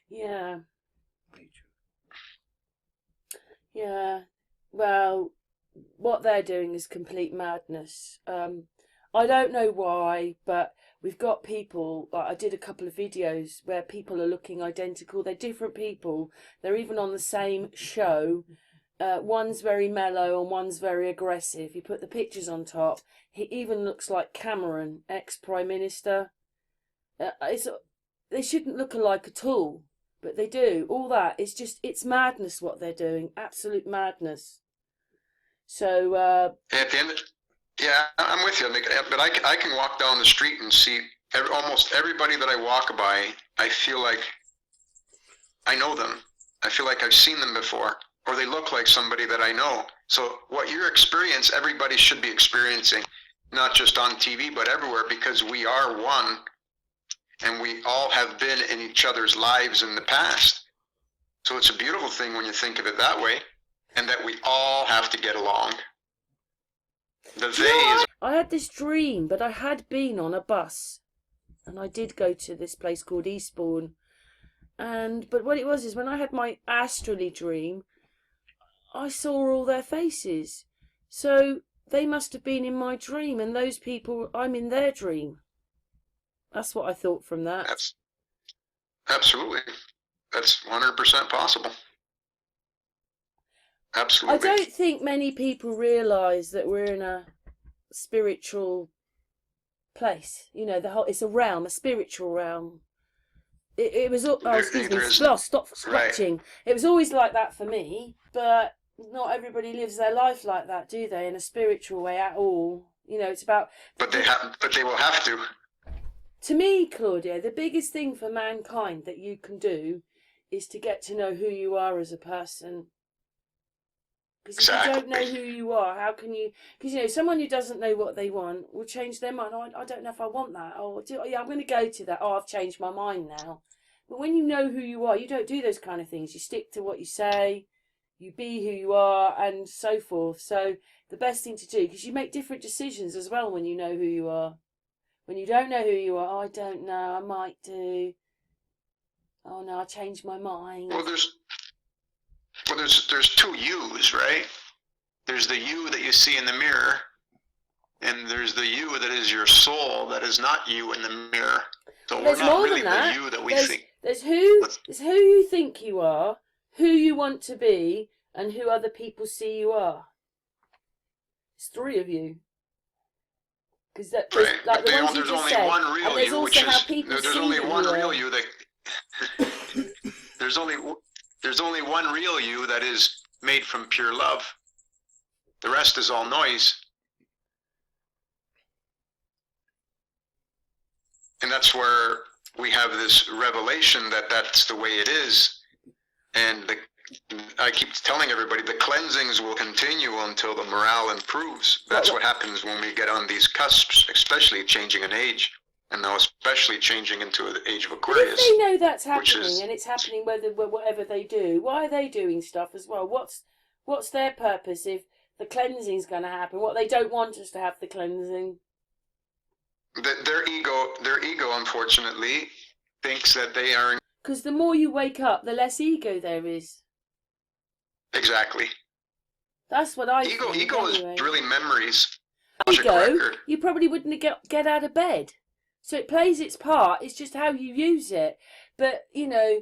S1: Yeah. Yeah. Well, what they're doing is complete madness. I don't know why, but we've got people, like I did a couple of videos where people are looking identical. They're different people. They're even on the same show. One's very mellow and one's very aggressive. You put the pictures on top. He even looks like Cameron, ex-Prime Minister. They shouldn't look alike at all, but they do. All that is just, it's madness what they're doing. Absolute madness. So,
S7: At the end, yeah, I'm with you, but I can walk down the street and see almost everybody that I walk by. I feel like I know them. I feel like I've seen them before, or they look like somebody that I know. So what your experience, everybody should be experiencing, not just on TV, but everywhere, because we are one, and we all have been in each other's lives in the past. So it's a beautiful thing when you think of it that way, and that we all have to get along. The they is...
S1: I had this dream, but I had been on a bus, and I did go to this place called Eastbourne. But what it was is when I had my astrally dream, I saw all their faces. So they must have been in my dream, and those people, I'm in their dream. That's what I thought from that.
S7: That's absolutely. That's 100% possible. Absolutely.
S1: I don't think many people realise that we're in a spiritual place. You know, it's a realm, a spiritual realm. It was, excuse me, stop scratching. Right. It was always like that for me, but not everybody lives their life like that, do they? In a spiritual way at all. You know, it's about...
S7: But they will have to.
S1: To me, Claudio, the biggest thing for mankind that you can do is to get to know who you are as a person. Because if you don't know who you are, how can you... Because, you know, someone who doesn't know what they want will change their mind. Oh, I don't know if I want that. Yeah, I'm going to go to that. Oh, I've changed my mind now. But when you know who you are, you don't do those kind of things. You stick to what you say, you be who you are, and so forth. So the best thing to do, because you make different decisions as well when you know who you are. When you don't know who you are, oh, I don't know, I might do. Oh no, I changed my mind.
S7: Well, there's two yous, right? There's the you that you see in the mirror, and there's the you that is your soul that is not you in the mirror. So we're not really the you that we think.
S1: There's who you think you are, who you want to be, and who other people see you are. It's three of you. Because
S7: right.
S1: Like the ones
S7: there's
S1: you
S7: only
S1: said,
S7: one real
S1: there's
S7: you,
S1: also
S7: which
S1: how
S7: is
S1: people
S7: there's
S1: see
S7: only one
S1: you
S7: real you that there's only one real you that is made from pure love. The rest is all noise. And that's where we have this revelation that that's the way it is. And I keep telling everybody the cleansings will continue until the morale improves. That's what happens when we get on these cusps, especially changing an age, and now especially changing into the age of Aquarius.
S1: But if they know that's happening, and it's happening whatever they do, why are they doing stuff as well? What's their purpose if the cleansing's going to happen? What they don't want us to have the cleansing?
S7: Their ego, unfortunately, thinks that they are
S1: Because the more you wake up, the less ego there is.
S7: exactly.
S1: That's what I
S7: Ego
S1: think.
S7: ego
S1: anyway.
S7: is really memories. Project
S1: Ego,
S7: record.
S1: you probably wouldn't get out of bed. So it plays its part. It's just how you use it. But, you know,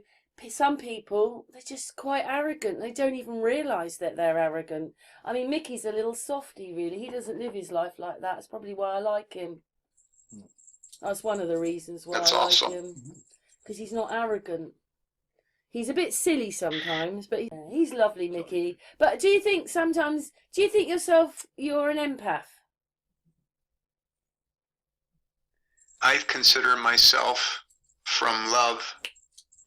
S1: some people, they're just quite arrogant. They don't even realise that they're arrogant. I mean, Mickey's a little softy, really. He doesn't live his life like that. It's probably why I like him. That's one of the reasons why
S7: That's
S1: I
S7: awesome.
S1: like him. Because he's not arrogant. He's a bit silly sometimes, but he's lovely, Mickey. But do you think you're an empath?
S7: I consider myself from love,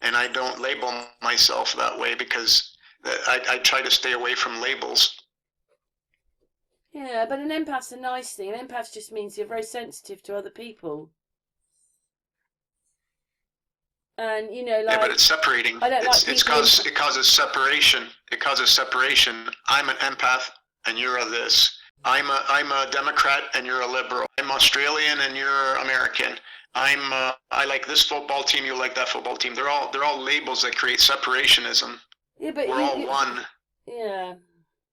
S7: and I don't label myself that way because I try to stay away from labels.
S1: Yeah, but an empath's a nice thing. An empath just means you're very sensitive to other people. And, you know, like...
S7: Yeah, but it's separating.
S1: I don't like
S7: It causes separation. It causes separation. I'm an empath, and you're a this. I'm a Democrat, and you're a liberal. I'm Australian, and you're American. I like this football team. You like that football team. They're all labels that create separationism.
S1: Yeah, but
S7: we're all one.
S1: Yeah.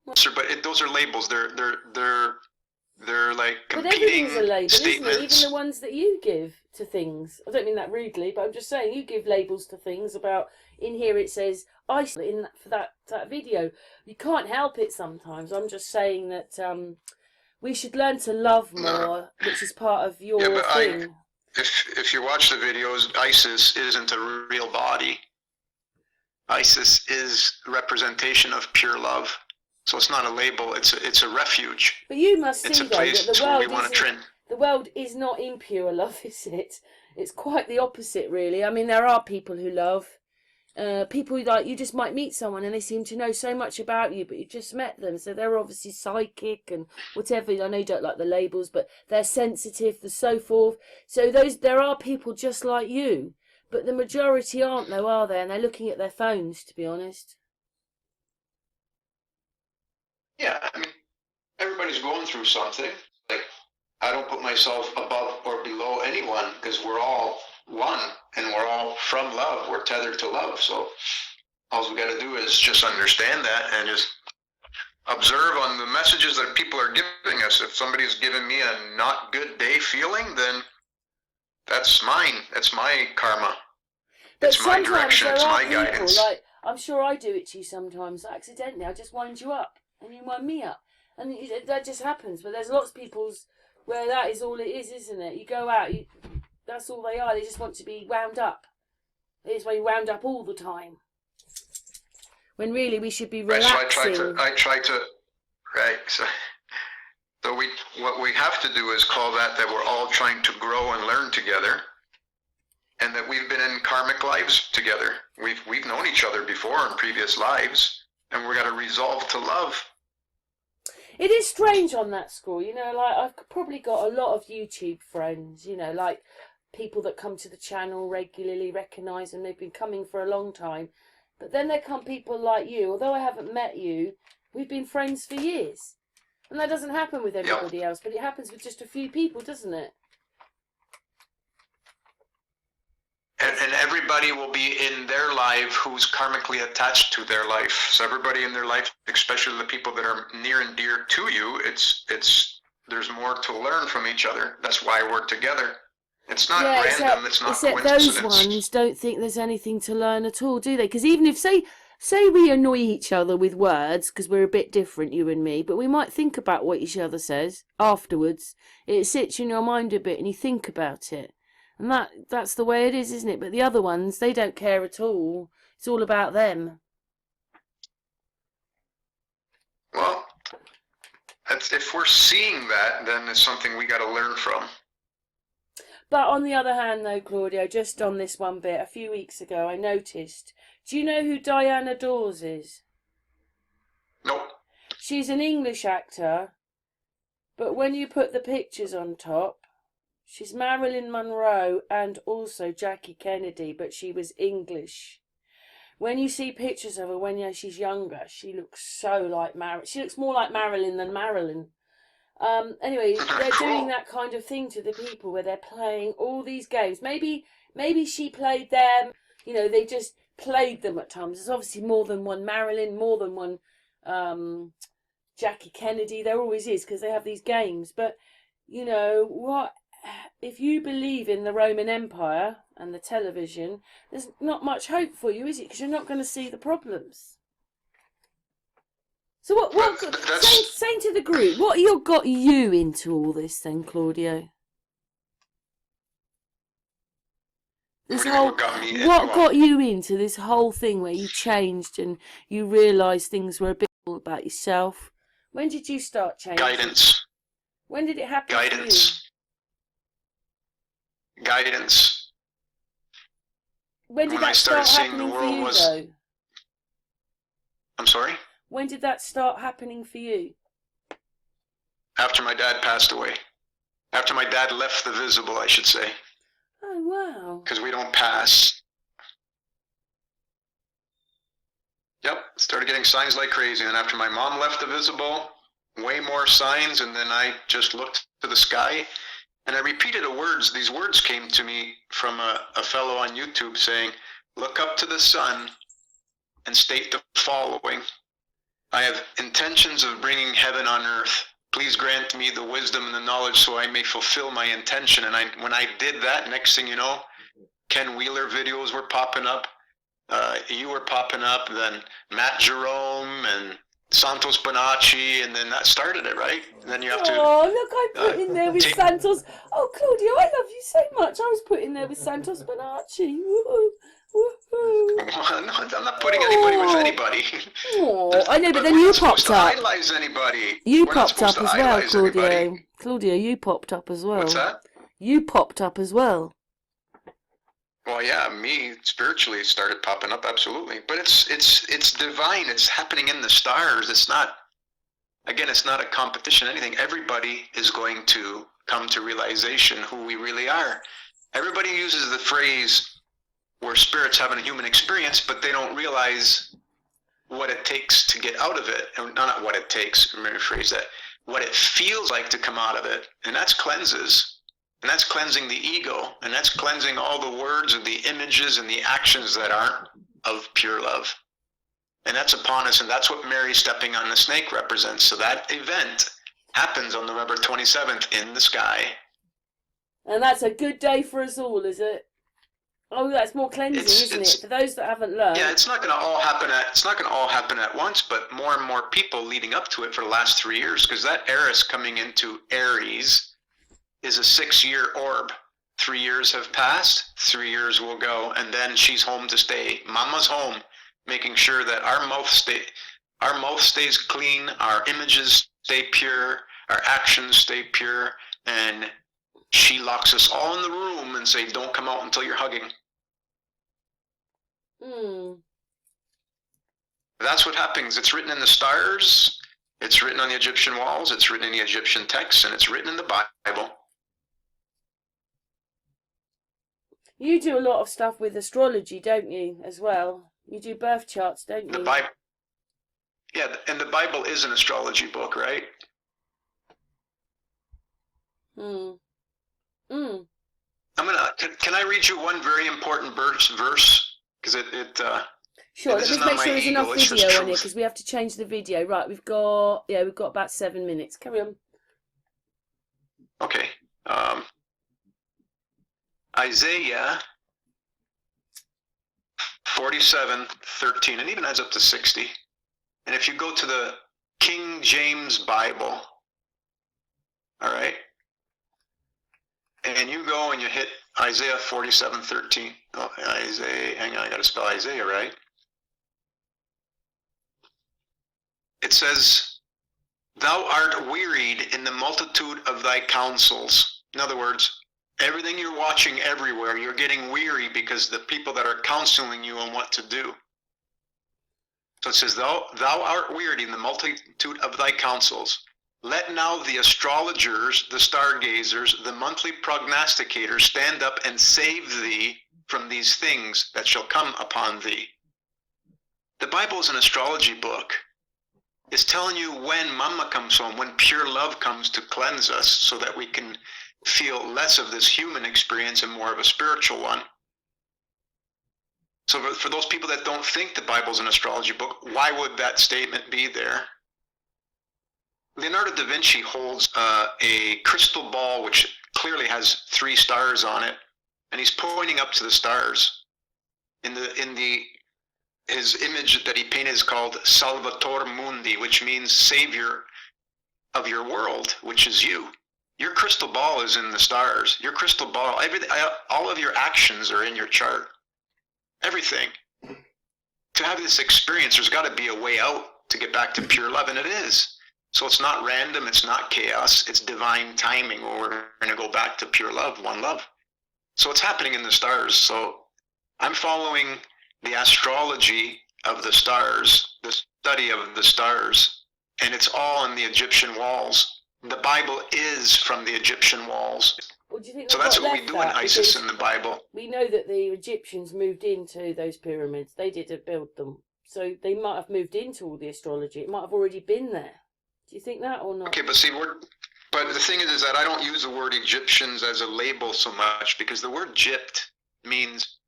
S7: But those are labels. They're like
S1: But
S7: competing
S1: everything's a label,
S7: statements.
S1: isn't it? Even the ones that you give to things. I don't mean that rudely, but I'm just saying you give labels to things about. In here it says isolate for that video. You can't help it sometimes. I'm just saying that we should learn to love more, which is part of your thing.
S7: If you watch the videos, ISIS isn't a real body. ISIS is representation of pure love. So it's not a label, it's a refuge.
S1: But you must see,
S7: it's a
S1: though,
S7: place
S1: that
S7: where we want to train.
S1: The world is not impure love, is it? It's quite the opposite, really. I mean, there are people who love. People like, you just might meet someone and they seem to know so much about you, but you just met them. So they're obviously psychic and whatever. I know you don't like the labels, but they're sensitive and so forth. So there are people just like you. But the majority aren't, though, are they? And they're looking at their phones, to be honest.
S7: Yeah, I mean, everybody's going through something. Like, I don't put myself above or below anyone because we're all one and we're all from love. We're tethered to love. So all we got to do is just understand that and just observe on the messages that people are giving us. If somebody's giving me a not good day feeling, then that's mine. That's my karma.
S1: But
S7: it's my direction. It's my guidance.
S1: Like, I'm sure I do it to you sometimes. Accidentally, I just wind you up. And you wind me up. And that just happens. But there's lots of people's where that is all it is, isn't it? You go out, that's all they are. They just want to be wound up. They just want to be wound up all the time. When really we should be relaxing.
S7: Right, so I try to, right. So what we have to do is call that we're all trying to grow and learn together. And that we've been in karmic lives together. We've known each other before in previous lives. And we're going to resolve to love.
S1: It is strange on that score, you know, like I've probably got a lot of YouTube friends, you know, like people that come to the channel regularly, recognise them, they've been coming for a long time. But then there come people like you, although I haven't met you, we've been friends for years. And that doesn't happen with everybody else, but it happens with just a few people, doesn't it?
S7: And everybody will be in their life who's karmically attached to their life. So everybody in their life, especially the people that are near and dear to you, there's more to learn from each other. That's why we're together. It's not random. It's not coincidence.
S1: Those ones don't think there's anything to learn at all, do they? Because even if, say we annoy each other with words, because we're a bit different, you and me, but we might think about what each other says afterwards. It sits in your mind a bit and you think about it. And that's the way it is, isn't it? But the other ones, they don't care at all. It's all about them.
S7: Well, if we're seeing that, then it's something we got to learn from.
S1: But on the other hand, though, Claudio, just on this one bit, a few weeks ago, I noticed. Do you know who Diana Dawes is?
S7: Nope.
S1: She's an English actor, but when you put the pictures on top, she's Marilyn Monroe and also Jackie Kennedy, but she was English. When you see pictures of her when she's younger, she looks so like Marilyn. She looks more like Marilyn than Marilyn. Anyway, they're
S7: Cool.
S1: doing that kind of thing to the people where they're playing all these games. Maybe she played them. You know, they just played them at times. There's obviously more than one Marilyn, more than one Jackie Kennedy. There always is, because they have these games. But you know what? If you believe in the Roman Empire and the television, there's not much hope for you, is it? Because you're not going to see the problems. So saying to the group, what got you into all this then, Claudio? What got you into this whole thing where you changed and you realised things were a bit more about yourself? When did you start changing?
S7: Guidance.
S1: When did it happen?
S7: Guidance. Guidance.
S1: When did that start happening for you, though?
S7: I'm sorry?
S1: When did that start happening for you?
S7: After my dad passed away. After my dad left the visible, I should say.
S1: Oh, wow.
S7: Because we don't pass. Yep, started getting signs like crazy. And after my mom left the visible, way more signs. And then I just looked to the sky and I repeated these words came to me from a fellow on YouTube saying, look up to the sun and state the following. I have intentions of bringing heaven on earth. Please grant me the wisdom and the knowledge so I may fulfill my intention. And when I did that, next thing you know, Ken Wheeler videos were popping up. You were popping up, then Matt Jerome and Santos Bonacci, and then that started it, right? And then you have to...
S1: Oh, look, I put in there with Santos. Oh, Claudio, I love you so much. I was put in there with Santos Bonacci. Woo-hoo. Woo-hoo.
S7: No, I'm not putting anybody with anybody.
S1: Oh, I know, but then you popped up.
S7: Idolize anybody.
S1: You popped up as well, Claudio. Claudio, you popped up as well.
S7: What's that?
S1: You popped up as well.
S7: Well, yeah, me spiritually started popping up, absolutely. But it's divine. It's happening in the stars. It's not a competition, anything. Everybody is going to come to realization who we really are. Everybody uses the phrase where spirits having a human experience, but they don't realize what it takes to get out of it. And not what it takes, let me rephrase that. What it feels like to come out of it. And that's cleanses. And that's cleansing the ego. And that's cleansing all the words and the images and the actions that aren't of pure love. And that's upon us. And that's what Mary stepping on the snake represents. So that event happens on November 27th in the sky.
S1: And that's a good day for us all, is it? Oh, that's more cleansing, isn't it? For those that haven't learned.
S7: Yeah, it's not going to all happen at once, but more and more people leading up to it for the last 3 years, because that Eris coming into Aries is a 6-year orb. 3 years have passed, 3 years will go, and then she's home to stay. Mama's home, making sure that our mouth stays clean, our images stay pure, our actions stay pure, and she locks us all in the room and say, don't come out until you're hugging. That's what happens. It's written in the stars, it's written on the Egyptian walls, it's written in the Egyptian texts, and it's written in the Bible.
S1: You do a lot of stuff with astrology, don't you, as well? You do birth charts, don't you?
S7: The Bible. Yeah, and the Bible is an astrology book, right? Can I read you one very important verse? Because
S1: sure. Let's make sure there's enough video on it, because we have to change the video. Right, we've got about 7 minutes. Carry on.
S7: Okay. Isaiah 47:13, and even adds up to 60. And if you go to the King James Bible, all right, and you go and you hit Isaiah 47:13. Oh, Isaiah, hang on, I got to spell Isaiah right. It says, "Thou art wearied in the multitude of thy counsels." In other words, everything you're watching everywhere, you're getting weary because the people that are counseling you on what to do. So it says, thou art wearied in the multitude of thy counsels. Let now the astrologers, the stargazers, the monthly prognosticators stand up and save thee from these things that shall come upon thee. The Bible is an astrology book. It's telling you when Mama comes home, when pure love comes to cleanse us so that we can feel less of this human experience and more of a spiritual one. So for those people that don't think the Bible's an astrology book, why would that statement be there? Leonardo da Vinci holds a crystal ball which clearly has 3 stars on it, and he's pointing up to the stars. His image that he painted is called Salvator Mundi, which means savior of your world, which is you. Your crystal ball is in the stars. Your crystal ball, all of your actions are in your chart. Everything. To have this experience, there's got to be a way out to get back to pure love, and it is. So it's not random, it's not chaos, it's divine timing where we're going to go back to pure love, one love. So it's happening in the stars. So I'm following the astrology of the stars, the study of the stars, and it's all on the Egyptian walls. The Bible is from the Egyptian walls.
S1: Well, do you think
S7: So that's what we do in ISIS in the Bible.
S1: We know that the Egyptians moved into those pyramids. They didn't build them. So they might have moved into all the astrology. It might have already been there. Do you think that or not?
S7: Okay, but see, but the thing is that I don't use the word Egyptians as a label so much, because the word Gypt means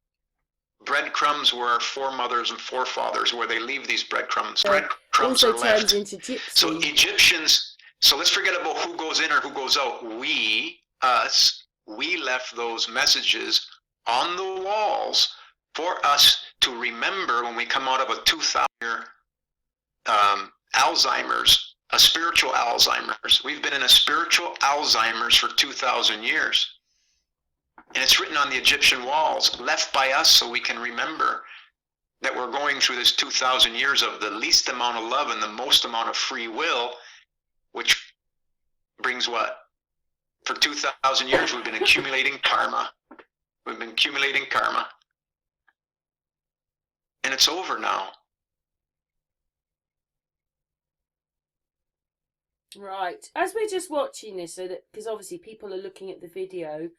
S7: breadcrumbs were our foremothers and forefathers, where they leave these breadcrumbs. Breadcrumbs
S1: also
S7: are left.
S1: turns into gypsy.
S7: So Egyptians, so let's forget about who goes in or who goes out. We left those messages on the walls for us to remember when we come out of a 2,000-year Alzheimer's. A spiritual Alzheimer's. We've been in a spiritual Alzheimer's for 2,000 years. And it's written on the Egyptian walls, left by us so we can remember that we're going through this 2,000 years of the least amount of love and the most amount of free will, which brings what? For 2,000 years, we've been accumulating karma. We've been accumulating karma. And it's over now.
S1: Right. As we're just watching this, so that because obviously people are looking at the video,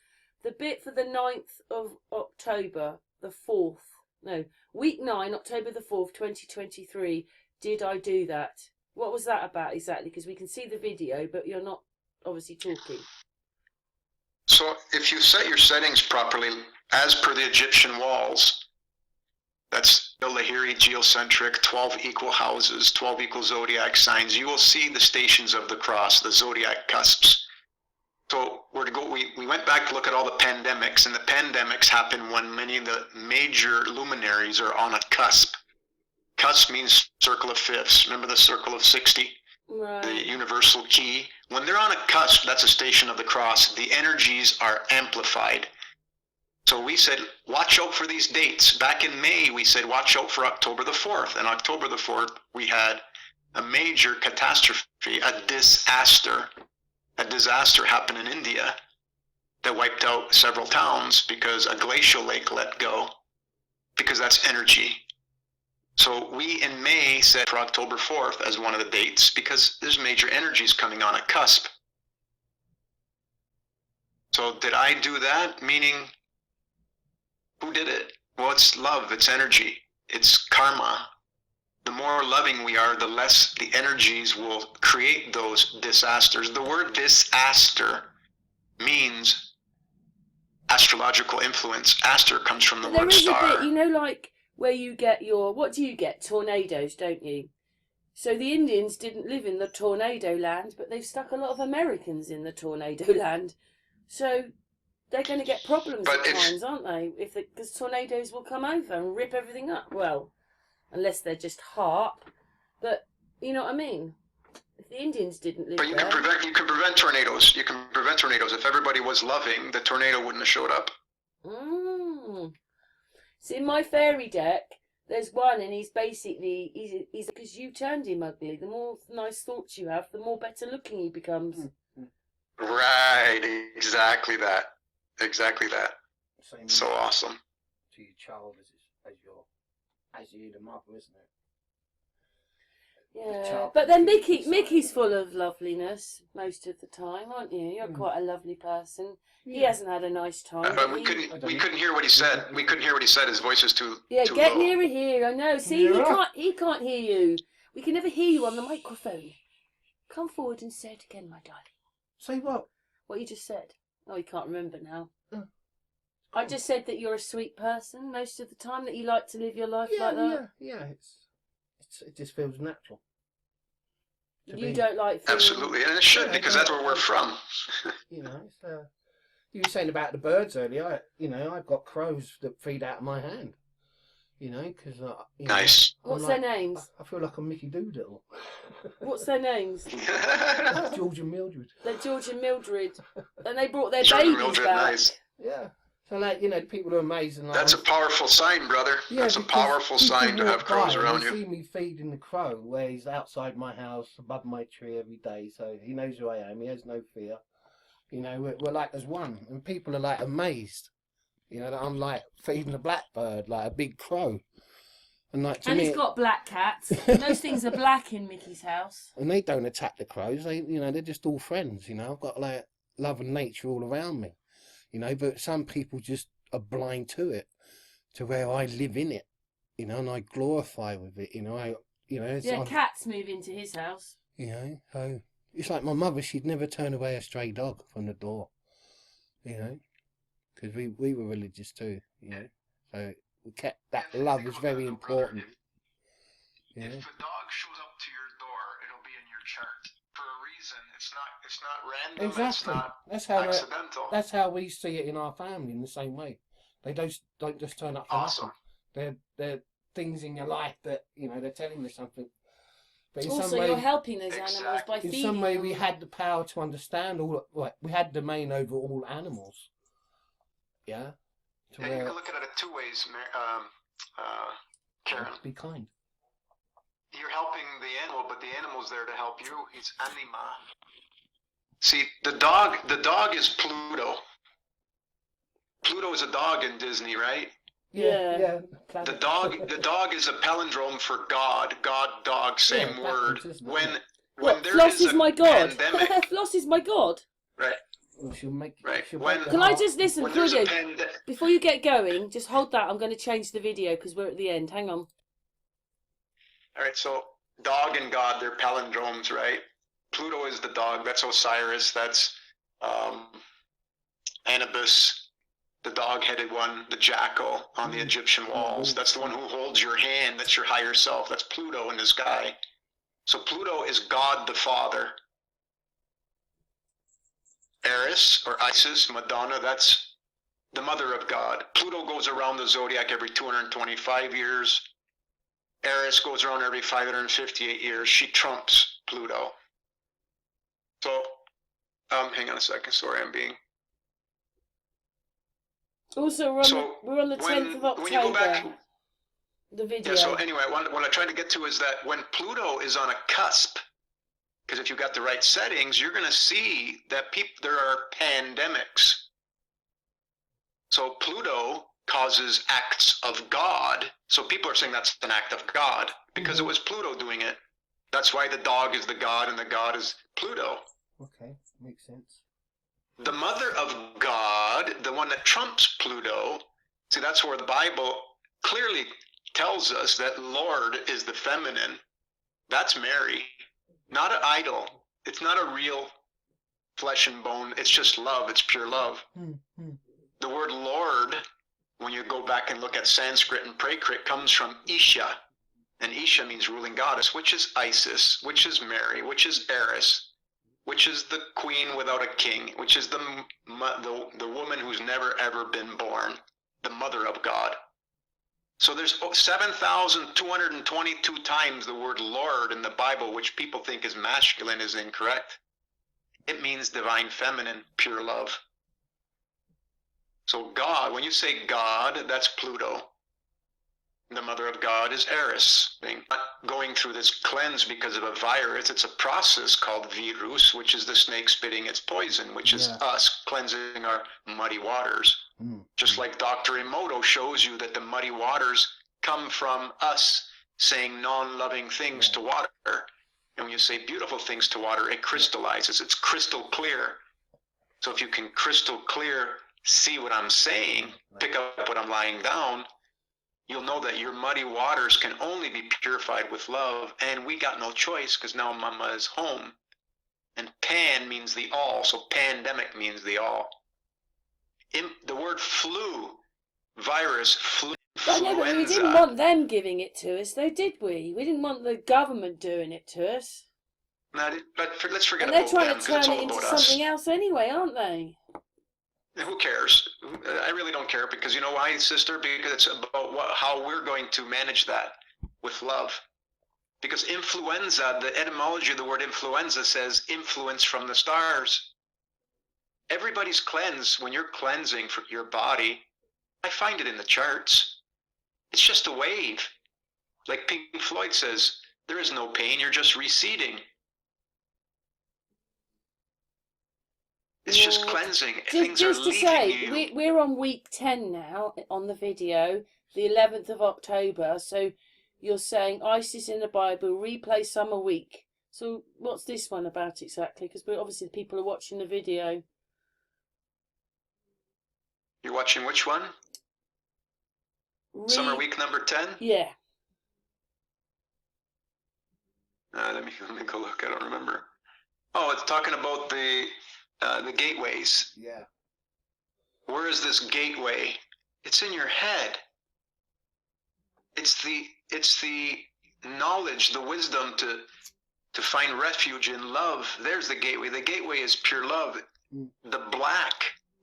S1: the bit for the 9th of October, the 4th, no, week 9, October the 4th, 2023, did I do that? What was that about exactly? Because we can see the video, but you're not obviously talking.
S7: So if you set your settings properly, as per the Egyptian walls, that's Lahiri geocentric, 12 equal houses, 12 equal zodiac signs. You will see the stations of the cross, the zodiac cusps. So we went back to look at all the pandemics, and the pandemics happen when many of the major luminaries are on a cusp. Cusp means circle of fifths. Remember the circle of 60?
S1: Right.
S7: The universal key. When they're on a cusp, that's a station of the cross. The energies are amplified. So we said, watch out for these dates. Back in May, we said, watch out for October the 4th. And October the 4th, we had a major catastrophe, a disaster. A disaster happened in India that wiped out several towns because a glacial lake let go, because that's energy. So we in May said for October 4th as one of the dates because there's major energies coming on a cusp. So did I do that? Meaning, who did it? Well, it's love, it's energy, it's karma. The more loving we are, the less the energies will create those disasters. The word disaster means astrological influence. Aster comes from the word star.
S1: There is a bit, you know, like where you get your, what do you get? Tornadoes, don't you? So the Indians didn't live in the tornado land, but they've stuck a lot of Americans in the tornado land. So they're going to get problems at times, aren't they? Because tornadoes will come over and rip everything up. Well, unless they're just HAARP, but you know what I mean. If the Indians didn't live
S7: there, you can prevent tornadoes. You can prevent tornadoes. If everybody was loving, the tornado wouldn't have showed up.
S1: See, in my fairy deck, there's one, and he's basically he's because you turned him ugly. The more nice thoughts you have, the more better looking he becomes.
S7: Right, exactly that. Exactly that.
S2: Same
S7: so awesome.
S2: To your child as you the mother, isn't it?
S1: Yeah, but then Mickey's full of loveliness most of the time, aren't you? You're quite a lovely person. Yeah. He hasn't had a nice time.
S7: But we couldn't hear what he said. We couldn't hear what he said. His voice is too
S1: get
S7: low.
S1: nearer here. I know. See, he can't hear you. We can never hear you on the microphone. Come forward and say it again, my darling.
S2: Say what?
S1: What you just said. Oh, you can't remember now.
S2: Oh.
S1: I just said that you're a sweet person most of the time, that you like to live your life
S2: Yeah,
S1: like that.
S2: yeah. It just feels natural.
S1: You don't like feeling...
S7: Absolutely, and it should, because that's where we're from.
S2: You know, it's, you were saying about the birds earlier. I've got crows that feed out of my hand. Because
S7: Nice.
S1: What's their names?
S2: I feel like a Mickey Doodle.
S1: What's their names?
S2: George and Mildred.
S1: They're George and Mildred, and they brought their
S7: George and
S1: babies
S7: Mildred,
S1: back.
S2: Yeah.
S7: nice.
S2: So people are amazing.
S7: That's a powerful sign, brother.
S2: Yeah,
S7: That's a
S2: because
S7: powerful
S2: people
S7: sign to
S2: walk
S7: have crows
S2: by
S7: around
S2: and
S7: you.
S2: They see me feeding the crow where he's outside my house, above my tree every day, so he knows who I am. He has no fear. We're like as one, and people are like amazed. That I'm like feeding a blackbird, like a big crow. And like to
S1: And
S2: me,
S1: he's got black cats. Those things are black in Mickey's house.
S2: and they don't attack the crows. They're just all friends. I've got like love and nature all around me. But some people just are blind to it, to where I live in it. And I glorify with it.
S1: Cats move into his house.
S2: So it's like my mother. She'd never turn away a stray dog from the door. Because we were religious too. So we kept that love is very important.
S7: If a dog shows up to your door, it'll be in your chart for a reason. It's not random.
S2: Exactly.
S7: It's not accidental.
S2: That's how we see it in our family in the same way. They don't just turn up for
S7: Awesome.
S2: nothing. They're things in your life that they're telling you something. But in
S1: Also,
S2: some way,
S1: you're helping those animals by
S2: in
S1: feeding
S2: some way,
S1: them.
S2: we had the power to understand all. Like we had domain over all animals. Yeah. To
S7: Yeah, you can look at it two ways, Karen.
S2: be kind.
S7: You're helping the animal, but the animal's there to help you. He's anima. See, the dog is Pluto. Pluto is a dog in Disney, right?
S1: Yeah.
S7: The dog is a palindrome for God, dog, same
S2: Yeah,
S7: word.
S2: backwards, isn't it?
S7: When there
S1: Floss
S7: is
S1: is
S7: a
S1: my god.
S7: pandemic,
S1: Floss is my god.
S7: right?
S2: Well, she'll make.
S7: Right.
S2: She'll
S7: When-
S2: make the
S1: Can I
S2: heart-
S1: just listen,
S7: When there's a
S1: Claudio?
S7: pandemic,
S1: Before you get going, just hold that. I'm going to change the video because we're at the end. Hang on.
S7: all right. So dog and God, they're palindromes, right? Pluto is the dog. That's Osiris. That's Anubis, the dog-headed one, the jackal on the Egyptian walls. That's the one who holds your hand. That's your higher self. That's Pluto in the sky. So Pluto is God the Father. Eris or Isis, Madonna, that's the mother of God. Pluto goes around the zodiac every 225 years. Eris goes around every 558 years. She trumps Pluto. So, hang on a second. Sorry, I'm being...
S1: Also, we're on the 10th of October.
S7: When you go back...
S1: The video.
S7: Yeah, so anyway, what I'm trying to get to is that when Pluto is on a cusp, because if you've got the right settings, you're going to see that there are pandemics. So Pluto causes acts of God. So people are saying that's an act of God because it was Pluto doing it. That's why the dog is the God and the God is Pluto.
S2: Okay, makes sense.
S7: The mother of God, the one that trumps Pluto, see, that's where the Bible clearly tells us that Lord is the feminine. That's Mary. Not an idol. It's not a real flesh and bone. It's just love. It's pure love. The word Lord, when you go back and look at Sanskrit and Prakrit, comes from Isha. And Isha means ruling goddess, which is Isis, which is Mary, which is Eris, which is the queen without a king, which is the woman who's never ever been born, the mother of God. So there's 7,222 times the word Lord in the Bible, which people think is masculine, is incorrect. It means divine feminine, pure love. So God, when you say God, that's Pluto. The mother of God is Eris. Not going through this cleanse because of a virus. It's a process called virus, which is the snake spitting its poison, which is us cleansing our muddy waters. Just like Dr. Emoto shows you that the muddy waters come from us saying non-loving things to water. And when you say beautiful things to water, it crystallizes. It's crystal clear. So if you can crystal clear see what I'm saying, pick up what I'm laying down, you'll know that your muddy waters can only be purified with love, and we got no choice because now Mama is home. And pan means the all, so pandemic means the all. The word flu, virus,
S1: But no, but we
S7: influenza.
S1: didn't want them giving it to us, though, did we? We didn't want the government doing it to us.
S7: Let's forget
S1: And they're
S7: about
S1: trying
S7: them
S1: to
S7: because it's
S1: turn
S7: all
S1: it into
S7: about us.
S1: something else anyway, aren't they?
S7: Who cares? I really don't care, because you know why, sister? Because it's about how we're going to manage that with love. Because influenza, the etymology of the word influenza says influence from the stars. Everybody's cleansed. When you're cleansing for your body, I find it in the charts. It's just a wave. Like Pink Floyd says, there is no pain, you're just receding. It's just cleansing. Things are
S1: Just to
S7: leaving
S1: say,
S7: you.
S1: we're on week 10 now on the video, the 11th of October. So you're saying ISIS in the Bible, replay summer week. So what's this one about exactly? Because obviously the people are watching the video.
S7: You're watching which one? Summer week number 10?
S1: Yeah.
S7: Let me go look. I don't remember. Oh, it's talking about the gateways.
S2: Yeah.
S7: Where is this gateway? It's in your head. It's the knowledge, the wisdom to find refuge in love. There's the gateway. The gateway is pure love. The black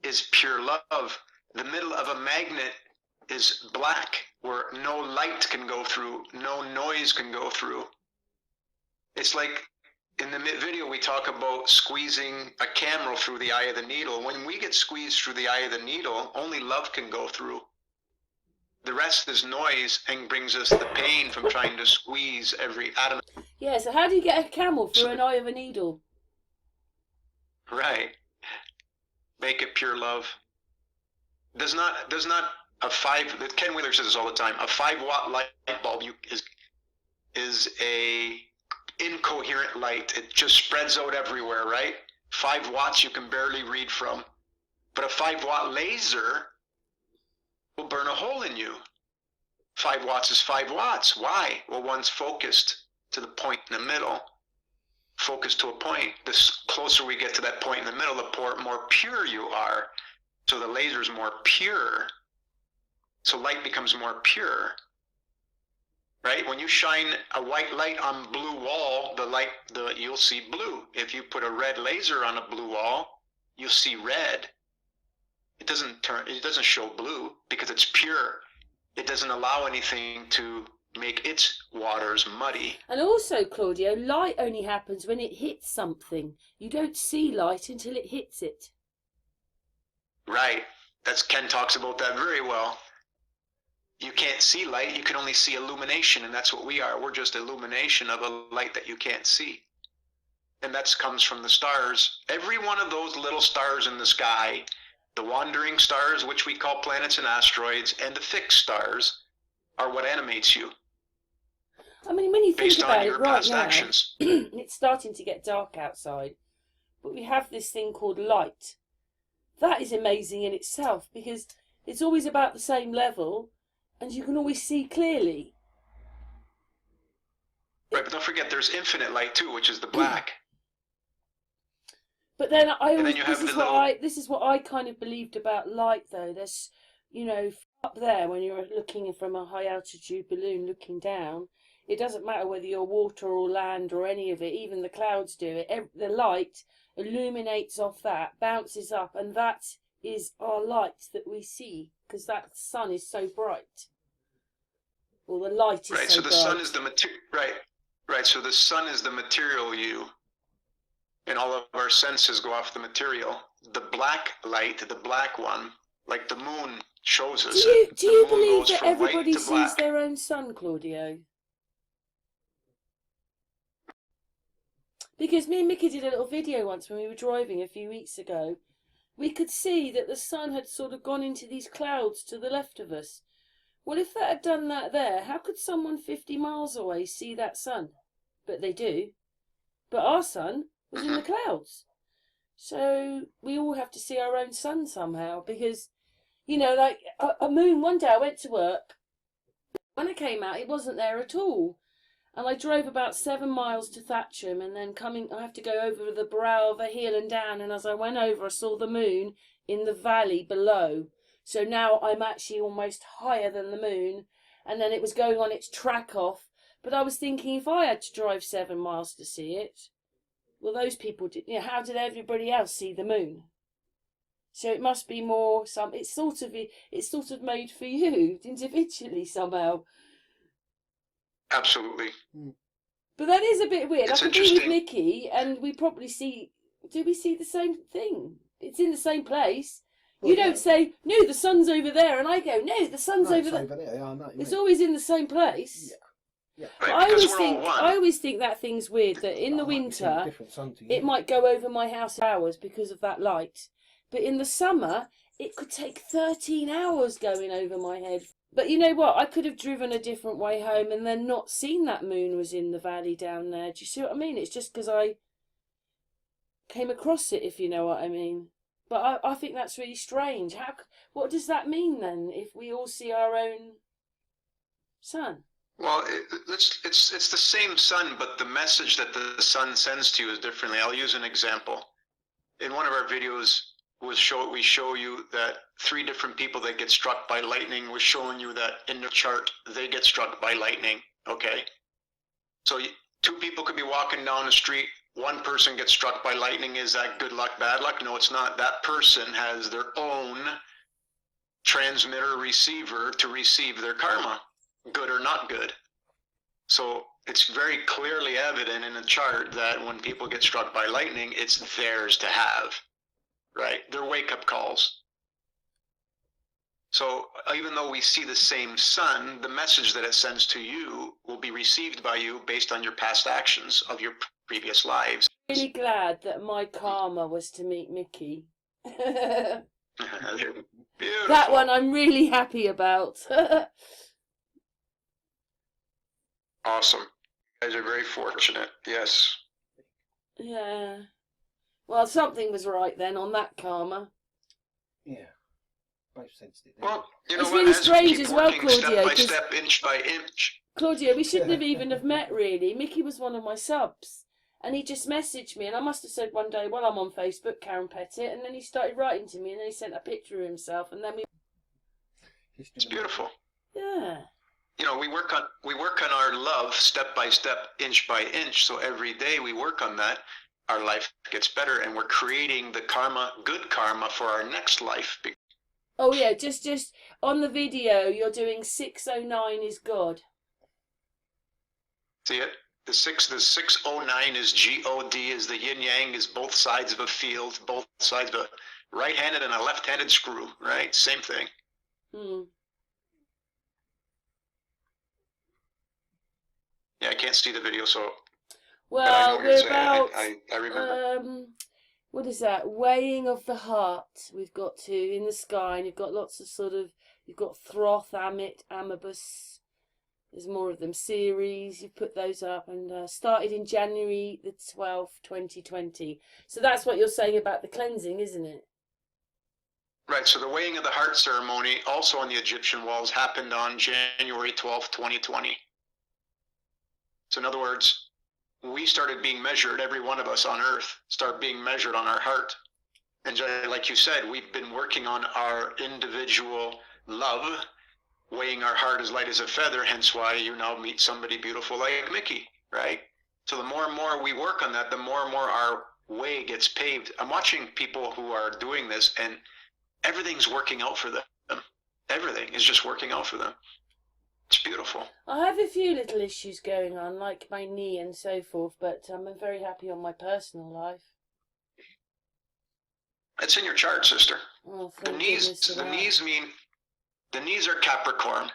S7: is pure love. The middle of a magnet is black, where no light can go through, no noise can go through. It's like in the video we talk about squeezing a camera through the eye of the needle. When we get squeezed through the eye of the needle, only love can go through. The rest is noise and brings us the pain from trying to squeeze every atom.
S1: Yeah, so how do you get a camel through an eye of a needle?
S7: Right. Make it pure love. Does not a Ken Wheeler says this all the time, a 5-watt light bulb is a incoherent light. It just spreads out everywhere, right? 5 watts you can barely read from. But a 5-watt laser will burn a hole in you. 5 watts is 5 watts. Why? Well, one's focused to the point in the middle. Focused to a point. The closer we get to that point in the middle, the more pure you are. So the laser is more pure. So light becomes more pure. Right? When you shine a white light on blue wall, you'll see blue. If you put a red laser on a blue wall, you'll see red. It doesn't show blue because it's pure. It doesn't allow anything to make its waters muddy.
S1: And also, Claudio, light only happens when it hits something. You don't see light until it hits it.
S7: Right. Ken talks about that very well. You can't see light, you can only see illumination, and that's what we are. We're just illumination of a light that you can't see. And that comes from the stars. Every one of those little stars in the sky, the wandering stars, which we call planets and asteroids, and the fixed stars, are what animates you.
S1: I mean, when you think
S7: based
S1: about
S7: on
S1: it
S7: your
S1: right
S7: past
S1: now,
S7: actions.
S1: it's starting to get dark outside, but we have this thing called light. That is amazing in itself because it's always about the same level and you can always see clearly.
S7: Right, but don't forget there's infinite light too, which is the black.
S1: But then this is what I kind of believed about light though. There's, up there when you're looking from a high altitude balloon looking down, it doesn't matter whether you're water or land or any of it, even the clouds do it. The light illuminates off that, bounces up, and that is our light that we see because that sun is so bright. Or the light is
S7: right,
S1: so
S7: so the
S1: bright.
S7: sun is the material. Right. So the sun is the material you, and all of our senses go off the material. The black light, the black one, like the moon shows us.
S1: Do you believe
S7: goes
S1: that
S7: from white
S1: everybody
S7: to
S1: sees
S7: black.
S1: their own sun, Claudio? Because me and Mickey did a little video once when we were driving a few weeks ago. We could see that the sun had sort of gone into these clouds to the left of us. Well, if that had done that there, how could someone 50 miles away see that sun? But they do. But our sun was in the clouds. So we all have to see our own sun somehow because, like a moon, one day I went to work When I came out, it wasn't there at all. And I drove about 7 miles to Thatcham, and then I have to go over the brow of a hill and down. And as I went over, I saw the moon in the valley below. So now I'm actually almost higher than the moon. And then it was going on its track off. But I was thinking, if I had to drive 7 miles to see it, well, those people did. How did everybody else see the moon? So it must be more it's sort of made for you individually somehow.
S7: Absolutely.
S1: But that is a bit weird.
S7: It's
S1: I could be with
S7: interesting.
S1: Mickey, and we probably do we see the same thing? It's in the same place.
S2: Well,
S1: You don't say, no, the sun's over there, and I go, no, the sun's over there.
S2: Yeah, I know what you
S1: It's
S2: mean.
S1: always in the same place.
S2: Yeah.
S1: But
S7: Right, because we're all one.
S1: I always think that thing's weird, that in the
S2: I might be seeing a
S1: winter,
S2: different sun to you.
S1: it might go over my house hours because of that light. But in the summer, it could take 13 hours going over my head. But you know what? I could have driven a different way home and then not seen that moon was in the valley down there. Do you see what I mean? It's just because I came across it, if you know what I mean. But I think that's really strange. What does that mean then, if we all see our own sun?
S7: Well, it's the same sun, but the message that the sun sends to you is differently. I'll use an example. In one of our videos, we show you that 3 different people that get struck by lightning. We're showing you that in the chart they get struck by lightning. Okay, so 2 people could be walking down the street. One person gets struck by lightning. Is that good luck, bad luck? No, it's not. That person has their own transmitter receiver to receive their karma, good or not good. So it's very clearly evident in the chart that when people get struck by lightning, it's theirs to have, right? They're wake-up calls. So even though we see the same sun, the message that it sends to you will be received by you based on your past actions of your previous lives.
S1: Really glad that my karma was to meet Mickey. That
S7: Beautiful.
S1: one I'm really happy about.
S7: Awesome. You guys are very fortunate. Yes.
S1: Yeah. Well, something was right then on that karma.
S2: Yeah. Both sensed it.
S7: Well, you know
S1: It's
S7: what?
S1: really
S7: as we
S1: strange
S7: keep
S1: as well,
S7: working step
S1: Claudio,
S7: by
S1: 'cause-
S7: step, inch by inch.
S1: Claudio, we shouldn't have even have met really. Mickey was one of my subs. And he just messaged me, and I must have said one day, well, I'm on Facebook, Karen Pettit, and then he started writing to me, and then he sent a picture of himself, and then we...
S7: It's beautiful.
S1: Yeah.
S7: You know, we work on our love step by step, inch by inch. So every day we work on that, our life gets better, and we're creating the karma, good karma for our next life.
S1: Oh, yeah, just on the video, you're doing 609 is God.
S7: See it? The 609 is G-O-D, is the yin yang, is both sides of a field, both sides of a right-handed and a left-handed screw, right? Same thing. Yeah, I can't see the video, so.
S1: Well, we're about,
S7: I remember.
S1: what is that? Weighing of the heart. We've got in the sky, and you've got lots of you've got Thoth, Amit, Amabus. There's more of them series. You've put those up, and started in January the 12th, 2020. So that's what you're saying about the cleansing, isn't it?
S7: Right, so the weighing of the heart ceremony, also on the Egyptian walls, happened on January 12th, 2020. So in other words, we started being measured, every one of us on earth start being measured on our heart. And like you said, we've been working on our individual love, weighing our heart as light as a feather, hence why you now meet somebody beautiful like Mickey, right? So the more and more we work on that, the more and more our way gets paved. I'm watching people who are doing this, and everything's working out for them. Everything is just working out for them. It's beautiful.
S1: I have a few little issues going on, like my knee and so forth, but I'm very happy on my personal life.
S7: It's in your chart, sister.
S1: Oh,
S7: The
S1: thank
S7: knees,
S1: goodness for
S7: the
S1: that.
S7: knees mean, the knees are Capricorn.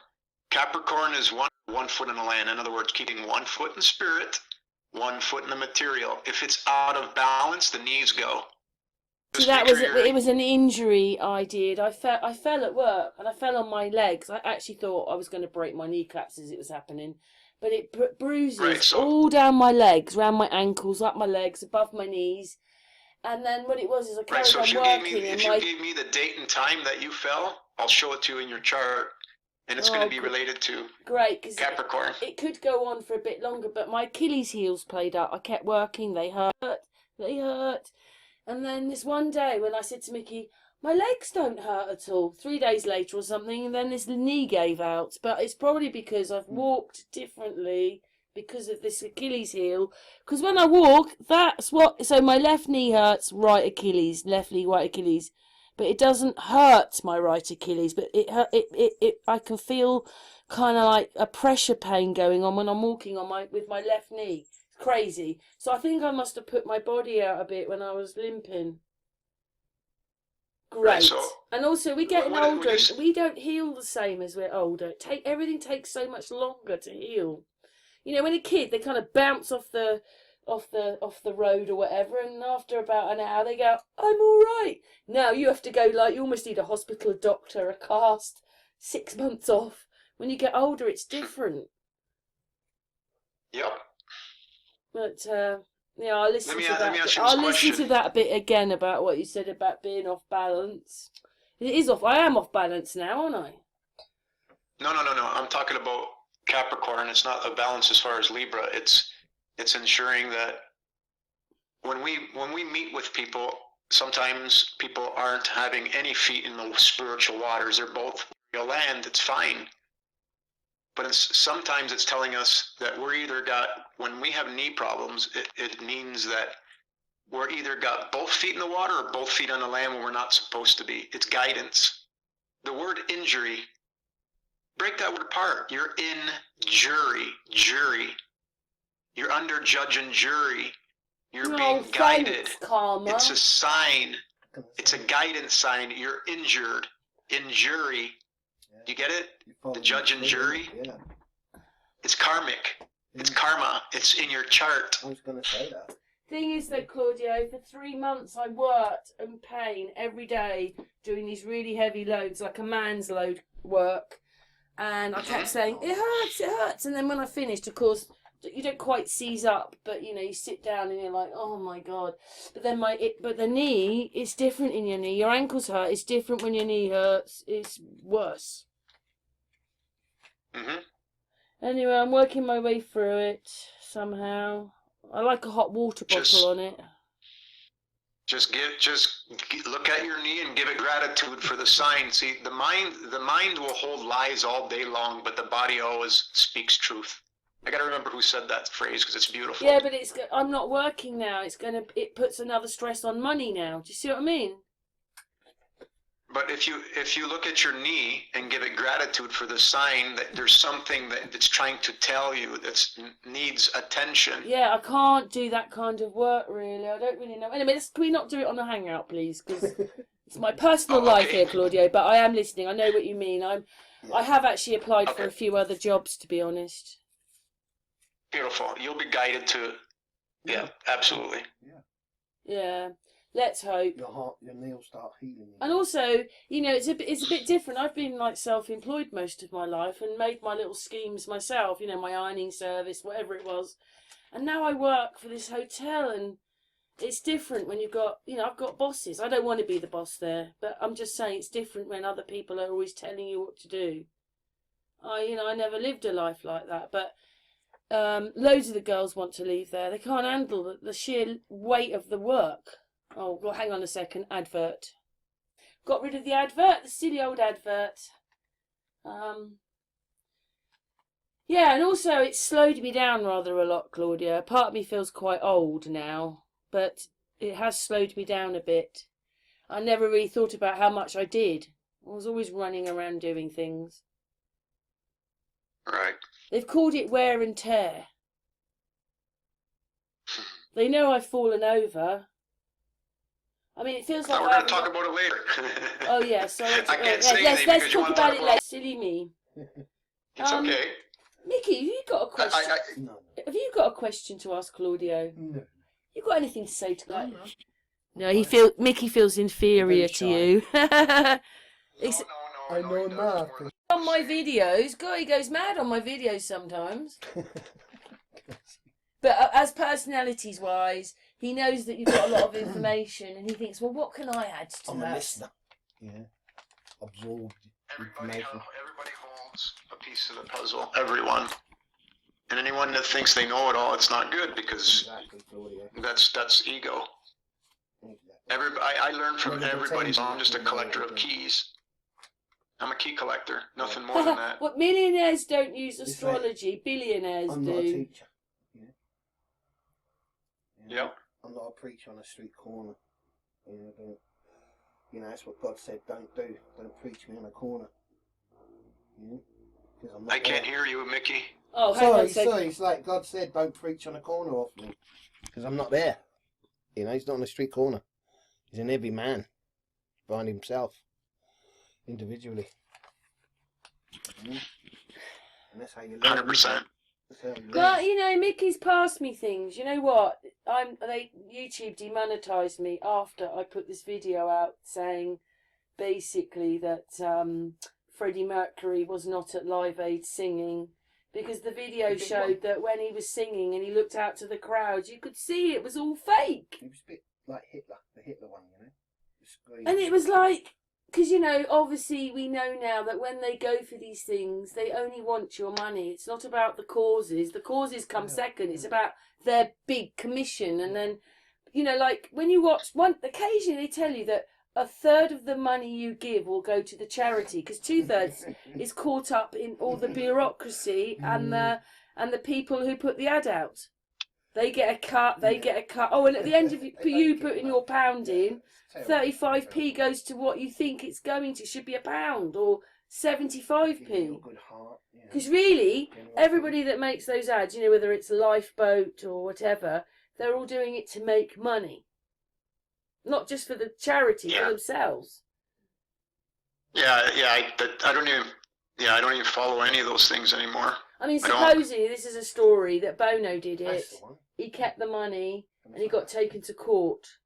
S7: Capricorn is one foot in the land. In other words, keeping 1 foot in spirit, 1 foot in the material. If it's out of balance, the knees go.
S1: See,
S7: Just
S1: that
S7: make
S1: was
S7: sure
S1: it was an injury I did. I fell at work, and I fell on my legs. I actually thought I was going to break my kneecaps as it was happening, but it bruises
S7: Right, so-
S1: all down my legs, around my ankles, up my legs, above my knees. And then what it was is I
S7: Right,
S1: carried
S7: so
S1: on
S7: if you
S1: working,
S7: gave me the date and time that you fell, I'll show it to you in your chart, and it's going to be related to
S1: great, because
S7: Capricorn.
S1: it could go on for a bit longer, but my Achilles heels played up. I kept working, they hurt. And then this one day when I said to Mickey, my legs don't hurt at all, 3 days later or something, and then this knee gave out. But it's probably because I've walked differently because of this Achilles heel. Because when I walk, that's what... So my left knee hurts, right Achilles, left knee, right Achilles. But it doesn't hurt my right Achilles, but I can feel kind of like a pressure pain going on when I'm walking on with my left knee. It's crazy. So I think I must have put my body out a bit when I was limping. Great.
S7: Right, so
S1: and also, we're getting older. We don't heal the same as we're older. Everything takes so much longer to heal. You know, when a kid, they kind of bounce off the road or whatever, and after about an hour they go, I'm all right. Now you have to go, like, you almost need a hospital, a doctor, a cast, 6 months off. When you get older, it's different.
S7: Yep.
S1: But yeah, I'll listen to that.
S7: Let me ask you
S1: I'll
S7: this
S1: listen
S7: question.
S1: to that bit again about what you said about being off balance. It is off. I am off balance now, aren't I?
S7: No. I'm talking about Capricorn. It's not a balance as far as Libra. It's ensuring that when we meet with people, sometimes people aren't having any feet in the spiritual waters. They're both real land. It's fine. But sometimes it's telling us that when we have knee problems, it means that we're either got both feet in the water or both feet on the land when we're not supposed to be. It's guidance. The word injury, break that word apart. You're in jury. You're under judge and jury. You're being guided.
S1: Karma.
S7: It's a sign. It's a guidance sign. You're injured. In jury. Do you get it? The judge and jury?
S2: Yeah.
S7: It's karmic. It's karma. It's in your chart.
S2: I was going to say that.
S1: Thing is though, Claudio, for 3 months I worked in pain every day doing these really heavy loads, like a man's load work. And I kept saying, it hurts. And then when I finished, of course, you don't quite seize up, but you know, you sit down and you're like, oh my God. But then but the knee, it's different in your knee. Your ankles hurt. It's different when your knee hurts. It's worse. Anyway, I'm working my way through it somehow. I like a hot water bottle on it.
S7: Just look at your knee and give it gratitude for the sign. See, the mind will hold lies all day long, but the body always speaks truth. I gotta remember who said that phrase because it's beautiful.
S1: Yeah, but I'm not working now. It puts another stress on money now. Do you see what I mean?
S7: But if you look at your knee and give it gratitude for the sign that there's something that's trying to tell you that needs attention.
S1: Yeah, I can't do that kind of work really. I don't really know. Anyway, can we not do it on the hangout, please? Because it's my personal life here, Claudio. But I am listening. I know what you mean. I have actually applied for a few other jobs, to be honest.
S7: Beautiful. You'll be guided to. Yeah, absolutely.
S1: Yeah. Let's hope.
S2: Your knee will start healing.
S1: And also, you know, it's a bit different. I've been like self-employed most of my life and made my little schemes myself. You know, my ironing service, whatever it was. And now I work for this hotel, and it's different when you've got, you know, I've got bosses. I don't want to be the boss there, but I'm just saying it's different when other people are always telling you what to do. I never lived a life like that, but loads of the girls want to leave there. They can't handle the sheer weight of the work. Oh, well, hang on a second. Advert. Got rid of the advert, the silly old advert. Yeah, and also it's slowed me down rather a lot, Claudia. Part of me feels quite old now, but it has slowed me down a bit. I never really thought about how much I did. I was always running around doing things.
S7: Right.
S1: They've called it wear and tear. They know I've fallen over. I mean, it feels like
S7: we're going to talk about it later.
S1: Oh yeah, so
S7: I can't say anything
S1: let's
S7: because you
S1: talk
S7: want to
S1: about
S7: talk
S1: it
S7: about
S1: later. Silly me.
S7: It's okay.
S1: Mickey, have you got a question?
S2: No.
S1: Have you got a question to ask Claudio?
S2: No.
S1: You got anything to say to that?
S3: No.
S1: Mickey feels inferior to you.
S7: No.
S2: I know nothing.
S1: On my videos, God, he goes mad on my videos sometimes. But as personalities wise, he knows that you've got a lot of information, and he thinks, well, what can I add to
S2: I'm
S1: that?
S2: a listener. Yeah. Absorb information.
S7: Everybody home. It's a piece of the puzzle. Everyone. And anyone that thinks they know it all, it's not good, because
S2: Exactly, Claudio.
S7: that's ego.
S2: Exactly.
S7: I learn from
S2: Never
S7: everybody, so
S2: pretend
S7: I'm just a
S2: you know
S7: collector of
S2: everything.
S7: keys. I'm a key collector, nothing more than that.
S1: What, millionaires don't use
S2: It's like,
S1: astrology, billionaires
S2: I'm not a
S1: do.
S2: teacher. Yeah.
S7: Yep.
S2: I'm not a preacher on a street corner. That's what God said. Don't do. Don't preach me on a corner. Because I'm not
S7: I can't
S2: there.
S7: hear you, Mickey.
S1: Oh, hang on a
S2: Sorry,
S1: second.
S2: it's like God said, don't preach on a corner off me. Because I'm not there. He's not on a street corner. He's in every man. Behind himself. Individually. And that's how you learn.
S7: 100%.
S2: That's how you learn.
S1: But Mickey's passed me things. You know what? YouTube demonetized me after I put this video out saying basically that Freddie Mercury was not at Live Aid singing, because the video showed that when he was singing and he looked out to the crowd, you could see it was all fake.
S2: He was a bit like Hitler, the Hitler one, The scream.
S1: And it was like, because, obviously we know now that when they go for these things, they only want your money. It's not about the causes. The causes come second. It's about their big commission. And then, like when you watch occasionally they tell you that a third of the money you give will go to the charity, because 2/3 is caught up in all the bureaucracy and the people who put the ad out. They get a cut, they get a cut. Oh, and at the end of you putting your pound in, 35p goes to what you think it's going to. Should be £1 or 75p. Because really, everybody that makes those ads, whether it's Lifeboat or whatever, they're all doing it to make money. Not just for the charity, for themselves.
S7: I don't even follow any of those things anymore.
S1: I mean, supposedly this is a story that Bono did it. He kept the money and he got taken to court.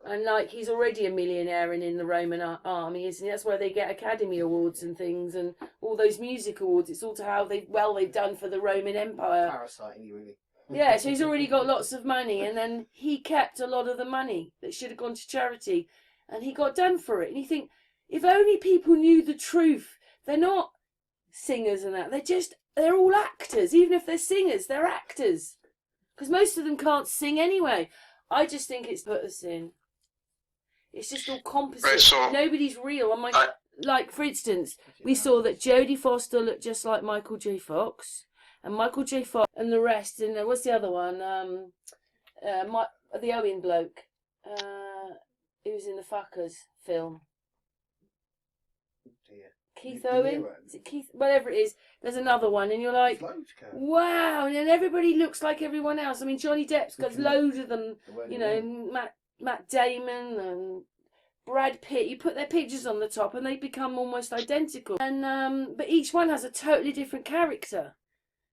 S1: And he's already a millionaire and in the Roman army, isn't he? That's why they get Academy Awards and things and all those music awards. It's all to how they've done for the Roman Empire.
S2: Parasiting, really.
S1: Yeah, so he's already got lots of money, and then he kept a lot of the money that should have gone to charity, and he got done for it. And you think, if only people knew the truth. They're not singers and that. They're all actors. Even if they're singers, they're actors. Because most of them can't sing anyway. I just think it's put us in. It's just all composite.
S7: Right, so
S1: nobody's real. Like, for instance, we saw that Jodie Foster looked just like Michael J. Fox. And Michael J. Fox and the rest. And what's the other one? The Owen bloke. He was in the Fuckers film. Keith Owen? Is it Keith? Whatever it is. There's another one. And you're like, wow. And then everybody looks like everyone else. I mean, Johnny Depp's got loads of them. Matt Damon and Brad Pitt. You put their pictures on the top and they become almost identical. And but each one has a totally different character.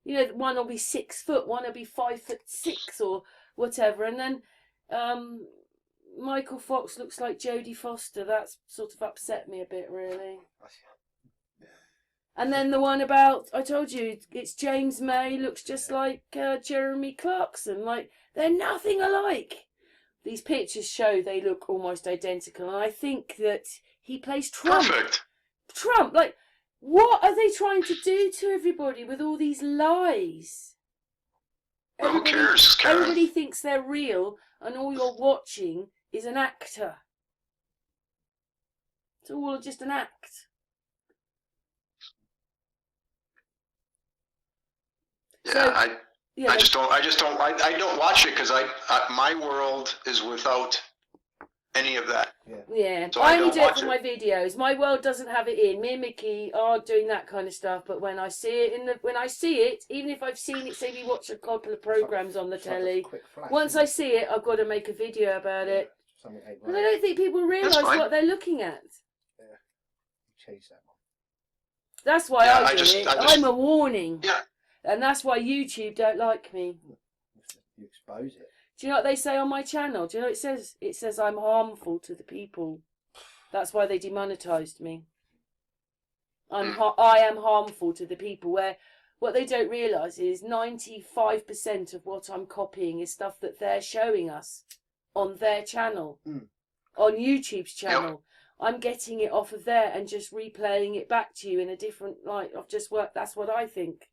S1: One will be 6 foot, one will be 5'6" or whatever. And then Michael Fox looks like Jodie Foster. That's sort of upset me a bit, really. And then the one about, I told you, it's James May, looks just like Jeremy Clarkson. They're nothing alike. These pictures show they look almost identical. And I think that he plays Trump.
S7: Perfect.
S1: Trump, what are they trying to do to everybody with all these lies?
S7: Who cares, Karen?
S1: Everybody thinks they're real, and all you're watching is an actor. It's all just an act.
S7: I don't watch it because my world is without any of that.
S1: Yeah,
S7: so
S1: I only do it for my videos. My world doesn't have it in. Me and Mickey are doing that kind of stuff, but when I see it, even if I've seen it, say we watch a couple of programs on the telly, once I see it, I've got to make a video about it. But I don't think people realise what they're looking at.
S2: Yeah, change that one.
S1: That's why I do it. I'm a warning.
S7: Yeah.
S1: And that's why YouTube don't like me.
S2: You expose it.
S1: Do you know what they say on my channel? Do you know what it says? It says I'm harmful to the people. That's why they demonetized me. I am harmful to the people. Where what they don't realise is 95% of what I'm copying is stuff that they're showing us on their channel, on YouTube's channel. I'm getting it off of there and just replaying it back to you in a different light. I've just worked. That's what I think.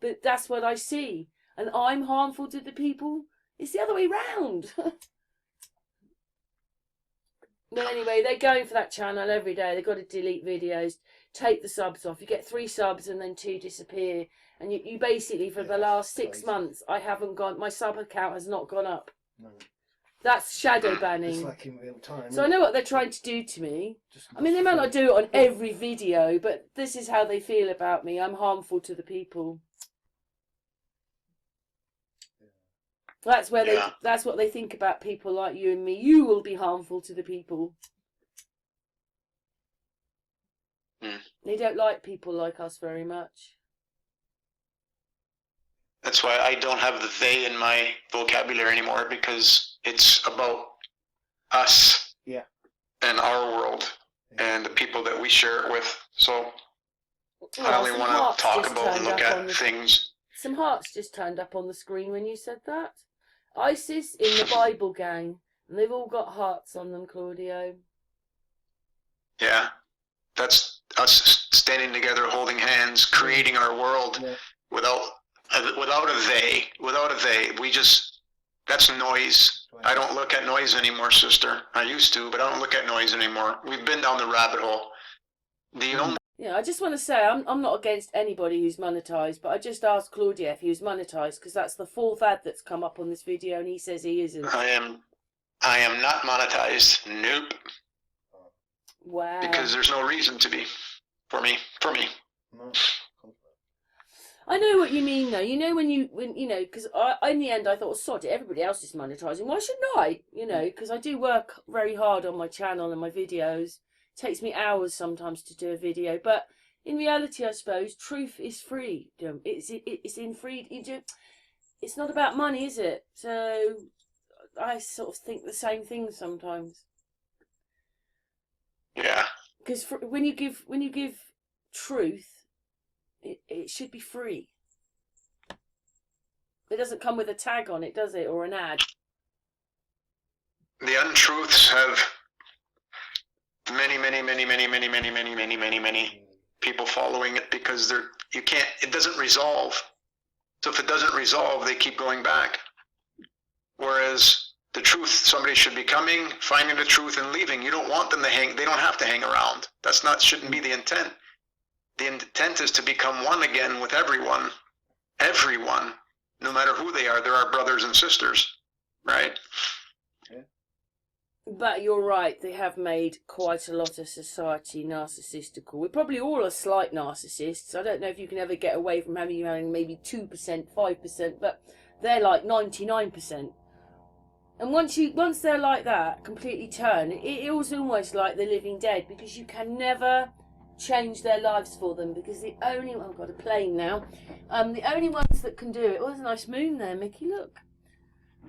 S1: But that's what I see. And I'm harmful to the people. It's the other way round. But anyway, they're going for that channel every day. They've got to delete videos, take the subs off. You get 3 subs and then 2 disappear. And you basically, for the last 6 months, I haven't gone, my sub account has not gone up.
S2: No.
S1: That's shadow
S2: It's
S1: banning.
S2: like in real time.
S1: So I know what they're trying to do to me.
S2: Just
S1: I mean, they might not do it on every video, but this is how they feel about me. I'm harmful to the people. That's where that's what they think about people like you and me. You will be harmful to the people. They don't like people like us very much.
S7: That's why I don't have the they in my vocabulary anymore, because it's about us and our world and the people that we share it with. So I only want to talk about and look at things.
S1: Some hearts just turned up on the screen when you said that. ISIS in the Bible gang. And they've all got hearts on them, Claudio.
S7: Yeah. That's us standing together, holding hands, creating our world without a they. We just, that's noise. I don't look at noise anymore, sister. I used to, but I don't look at noise anymore. We've been down the rabbit hole.
S1: Yeah, I just want to say I'm not against anybody who's monetized, but I just asked Claudia if he was monetized, because that's the 4th ad that's come up on this video, and he says he isn't.
S7: I am not monetized. Nope.
S1: Wow.
S7: Because there's no reason to be. For me.
S2: No.
S1: I know what you mean, though. You know, when you know, because in the end I thought, sod it, everybody else is monetizing. Why shouldn't I? You know, because I do work very hard on my channel and my videos. It takes me hours sometimes to do a video, but in reality, I suppose truth is free. It's in free. It's not about money, is it? So I sort of think the same thing sometimes.
S7: Yeah.
S1: Because when you give truth, it should be free. It doesn't come with a tag on it, does it, or an ad?
S7: The untruths have many people following it, because it doesn't resolve. So if it doesn't resolve, they keep going back. Whereas the truth, somebody should be coming, finding the truth, and leaving. You don't want them to hang. They don't have to hang around. Shouldn't be the intent. The intent is to become one again with everyone. Everyone, no matter who they are, they're our brothers and sisters, right?
S1: But you're right, they have made quite a lot of society narcissistical. We're probably all a slight narcissists. I don't know if you can ever get away from having maybe 2%, 5%, but they're like 99%. And once they're like that, completely turn, it was almost like the living dead, because you can never change their lives for them, because I've got a plane now. The only ones that can do it. Oh, there's a nice moon there, Mickey. Look,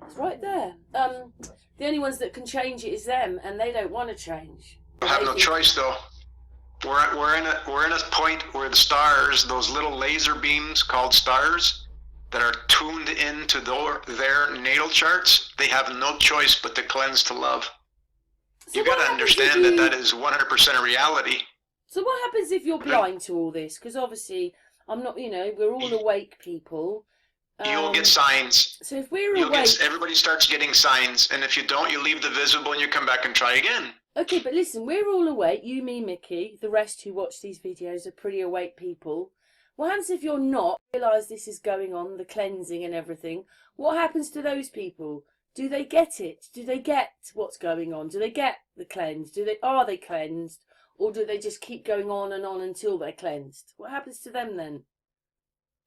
S1: it's right there. The only ones that can change it is them, and they don't want to change.
S7: We have no choice, though. We're in a point where the stars, those little laser beams called stars, that are tuned into their natal charts, they have no choice but to cleanse to love.
S1: So
S7: you got to understand that is 100% a reality.
S1: So what happens if you're blind to all this? Because obviously, I'm not. We're all awake people.
S7: You'll get signs.
S1: So if we're awake,
S7: everybody starts getting signs, and if you don't, you leave the visible and you come back and try again.
S1: Okay, but listen, we're all awake. You, me, Mickey. The rest who watch these videos are pretty awake people. What happens if you're not? Realise this is going on, the cleansing and everything. What happens to those people? Do they get it? Do they get what's going on? Do they get the cleanse? Are they cleansed? Or do they just keep going on and on until they're cleansed? What happens to them then?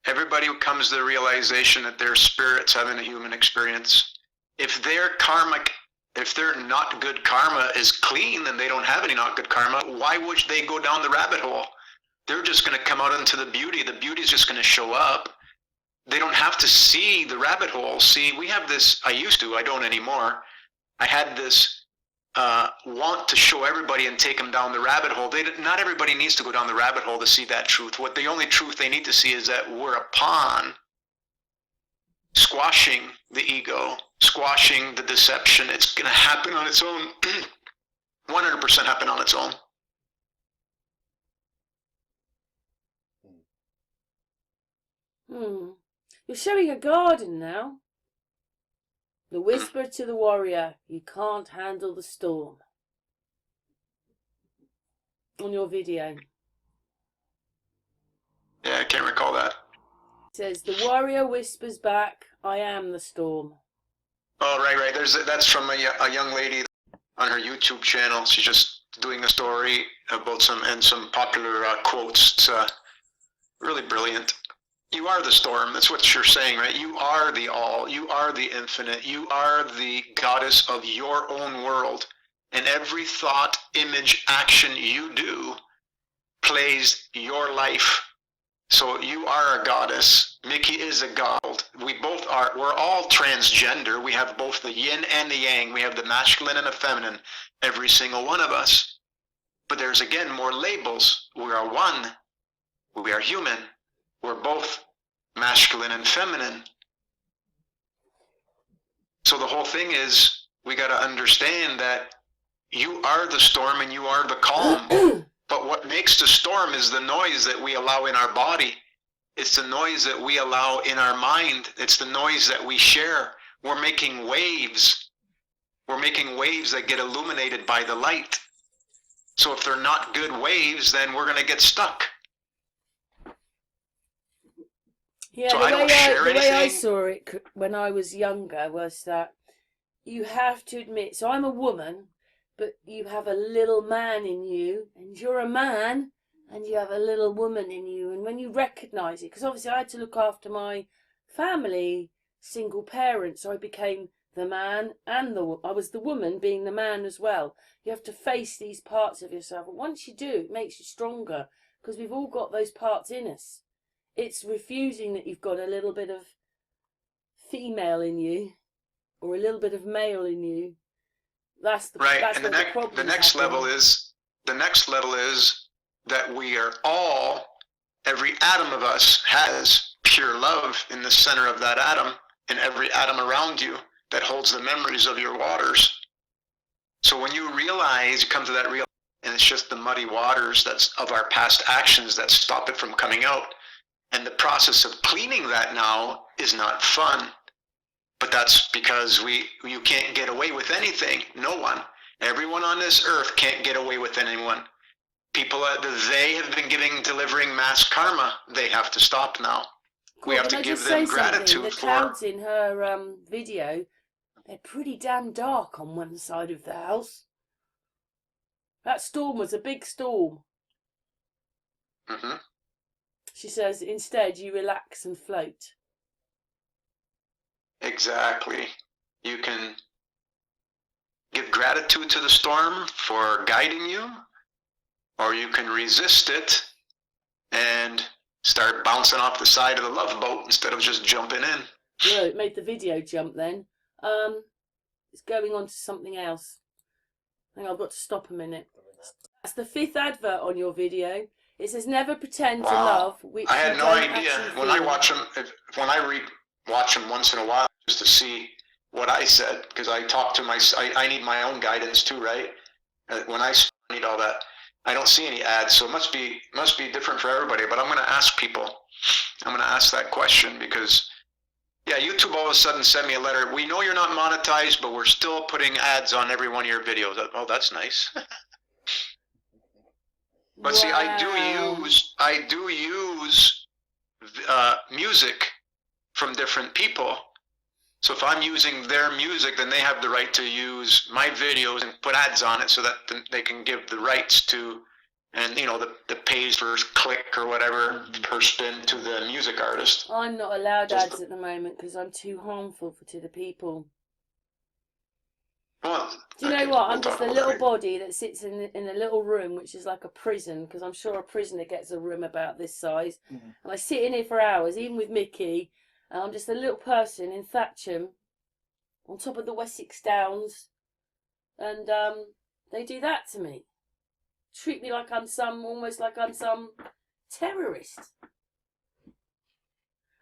S7: Everybody comes to the realization that their spirit's having a human experience. If their karmic, if their not good karma is clean and they don't have any not good karma, why would they go down the rabbit hole? They're just going to come out into the beauty. The beauty's just going to show up. They don't have to see the rabbit hole. See, we have this, I used to, I don't anymore. I had this want to show everybody and take them down the rabbit hole. Not everybody needs to go down the rabbit hole to see that truth. The only truth they need to see is that we're a pawn squashing the ego, squashing the deception. It's going to happen on its own. 100% happen on its own.
S1: You're showing a garden now. The whisper to the warrior, you can't handle the storm. On your video.
S7: Yeah, I can't recall that.
S1: It says, the warrior whispers back, I am the storm.
S7: Oh, right. That's from a young lady on her YouTube channel. She's just doing a story about some popular quotes. It's really brilliant. You are the storm. That's what you're saying, right? You are the all. You are the infinite. You are the goddess of your own world. And every thought, image, action you do plays your life. So you are a goddess. Mickey is a god. We both are. We're all transgender. We have both the yin and the yang. We have the masculine and the feminine. Every single one of us. But there's again more labels. We are one. We are human. We're both masculine and feminine. So the whole thing is, we got to understand that you are the storm and you are the calm. But what makes the storm is the noise that we allow in our body. It's the noise that we allow in our mind. It's the noise that we share. We're making waves. We're making waves that get illuminated by the light. So if they're not good waves, then we're going to get stuck.
S1: Yeah,
S7: So
S1: the way I saw it when I was younger was that you have to admit, so I'm a woman, but you have a little man in you, and you're a man, and you have a little woman in you. And when you recognise it, because obviously I had to look after my family, single parent, so I became the man and I was the woman being the man as well. You have to face these parts of yourself. And once you do, it makes you stronger, because we've all got those parts in us. It's refusing that you've got a little bit of female in you, or a little bit of male in you. That's the
S7: right.
S1: That's
S7: and the next level is that we are all, every atom of us has pure love in the center of that atom, and every atom around you that holds the memories of your waters. So when you realize, you come to that real, and it's just the muddy waters that's of our past actions that stop it from coming out. And the process of cleaning that now is not fun. But that's because you can't get away with anything. No one. Everyone on this earth can't get away with anyone. People that they have been delivering mass karma, they have to stop now.
S1: Cool,
S7: we have to give them gratitude.
S1: The clouds in her video, they're pretty damn dark on one side of the house. That storm was a big storm.
S7: Mm-hmm.
S1: She says, instead you relax and float.
S7: Exactly. You can give gratitude to the storm for guiding you, or you can resist it and start bouncing off the side of the love boat instead of just jumping in.
S1: Yeah, it made the video jump then. It's going on to something else. Hang on, I've got to stop a minute. That's the 5th advert on your video. It says, never pretend to love. Which
S7: I had no idea. When I watch them, when I watch them once in a while, just to see what I said, because I talk to I need my own guidance too, right? When I need all that, I don't see any ads, so it must be different for everybody. But I'm going to ask people. I'm going to ask that question because, yeah, YouTube all of a sudden sent me a letter. We know you're not monetized, but we're still putting ads on every one of your videos. Oh, that's nice. But see, I do use music from different people. So if I'm using their music, then they have the right to use my videos and put ads on it, so that they can give the rights to, and the pays per click or whatever per spin to the music artist.
S1: I'm not allowed ads at the moment because I'm too harmful to the people.
S7: Well,
S1: do you know what? I'm just a little body that sits in a little room, which is like a prison, because I'm sure a prisoner gets a room about this size. Mm-hmm. And I sit in here for hours, even with Mickey, and I'm just a little person in Thatcham, on top of the Wessex Downs, and they do that to me. Treat me like I'm almost like I'm some terrorist.